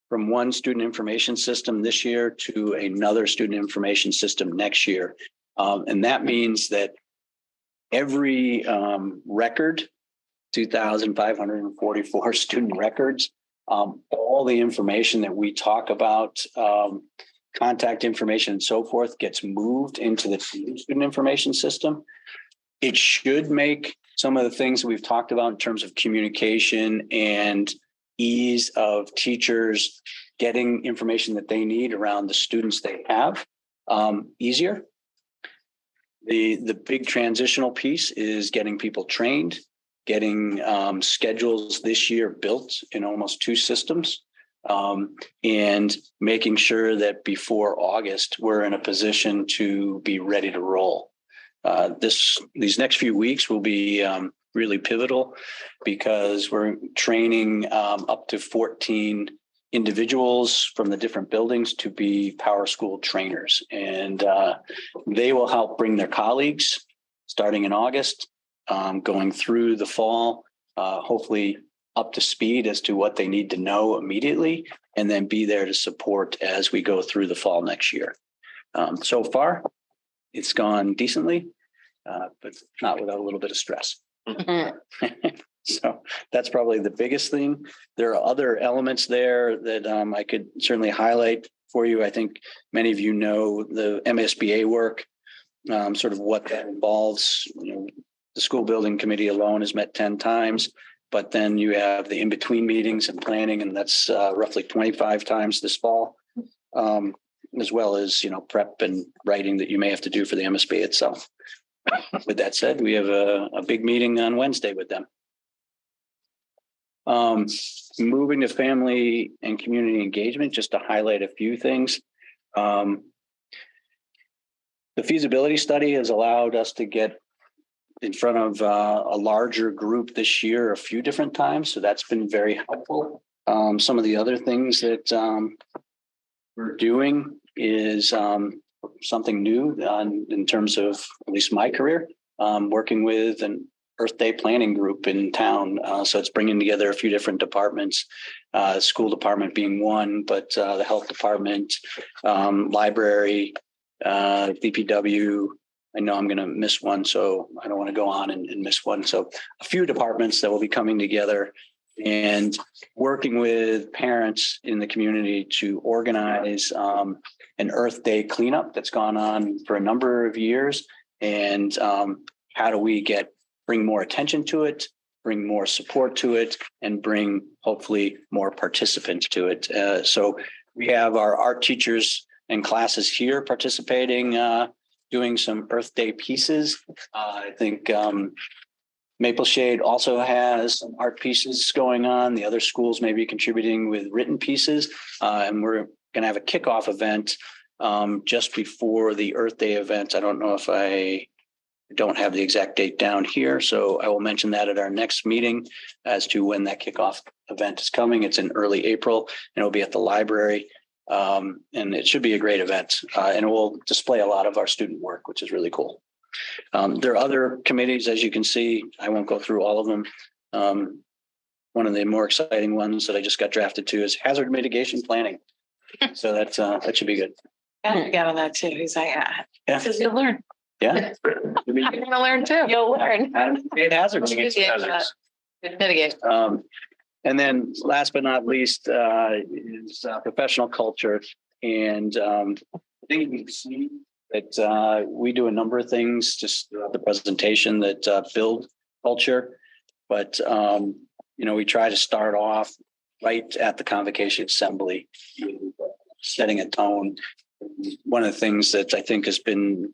from one student information system this year to another student information system next year. And that means that every record, 2,544 student records, all the information that we talk about, contact information and so forth, gets moved into the student information system. It should make some of the things that we've talked about in terms of communication and ease of teachers getting information that they need around the students they have easier. The big transitional piece is getting people trained, getting schedules this year built in almost 2 systems, and making sure that before August, we're in a position to be ready to roll. These next few weeks will be really pivotal because we're training up to 14 individuals from the different buildings to be Power School trainers. And they will help bring their colleagues starting in August, going through the fall, hopefully up to speed as to what they need to know immediately, and then be there to support as we go through the fall next year. So far, it's gone decently, but not without a little bit of stress. So that's probably the biggest thing. There are other elements there that I could certainly highlight for you. I think many of you know the MSBA work, sort of what that involves. The school building committee alone has met 10 times, but then you have the in-between meetings and planning, and that's roughly 25 times this fall, as well as, prep and writing that you may have to do for the MSBA itself. With that said, we have a big meeting on Wednesday with them. Moving to family and community engagement, just to highlight a few things. The feasibility study has allowed us to get in front of a larger group this year a few different times. So that's been very helpful. Some of the other things that we're doing is something new in terms of at least my career, working with an Earth Day planning group in town. So it's bringing together a few different departments, school department being one, but the health department, library, DPW. I know I'm going to miss one, so I don't want to go on and miss one. So a few departments that will be coming together and working with parents in the community to organize an Earth Day cleanup that's gone on for a number of years. And how do we bring more attention to it, bring more support to it, and bring hopefully more participants to it. So we have our art teachers and classes here participating, doing some Earth Day pieces. I think Maple Shade also has some art pieces going on. The other schools may be contributing with written pieces. And we're going to have a kickoff event just before the Earth Day event. I don't know if I don't have the exact date down here, so I will mention that at our next meeting as to when that kickoff event is coming. It's in early April and it'll be at the library. And it should be a great event and it will display a lot of our student work, which is really cool. There are other committees, as you can see. I won't go through all of them. One of the more exciting ones that I just got drafted to is hazard mitigation planning. So that should be good. I got on that too. He's like, Yeah. Because you'll learn. Yeah. You're gonna learn too. You'll learn. Mitigate hazards. Mitigate. And then last but not least is professional culture. And I think you can see that we do a number of things, just the presentation that build culture. But, we try to start off right at the convocation assembly, setting a tone. One of the things that I think has been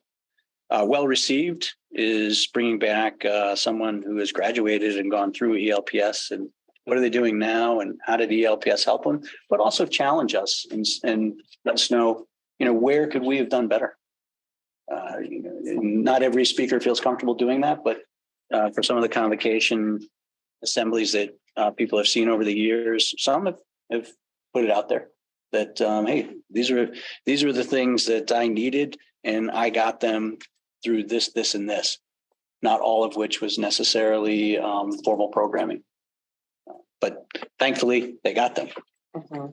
well received is bringing back someone who has graduated and gone through ELPS and what are they doing now and how did ELPS help them, but also challenge us and let us know, where could we have done better? Not every speaker feels comfortable doing that, but for some of the convocation assemblies that people have seen over the years, some have put it out there that, hey, these are the things that I needed and I got them through this, and this, not all of which was necessarily formal programming. But thankfully they got them.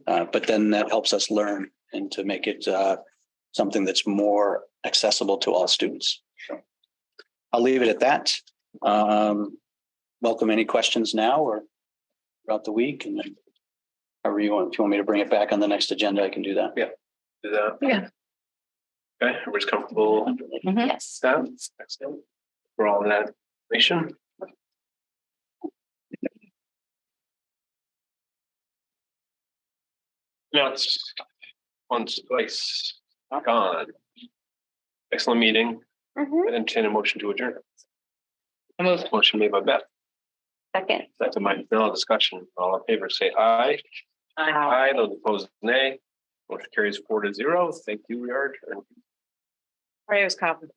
But then that helps us learn and to make it something that's more accessible to all students. So I'll leave it at that. Welcome any questions now or throughout the week, and then however you want. If you want me to bring it back on the next agenda, I can do that. Yeah. Do that. Yeah. Okay, everybody's comfortable? Yes. Excellent. For all that information. Now it's once, twice, gone. Excellent meeting. I entertain a motion to adjourn. Motion made by Beth. Second. That's my final discussion. All in favor, say aye. Aye. Those opposed, nay. Motion carries 4-0. Thank you. We are adjourned. Ray was confident.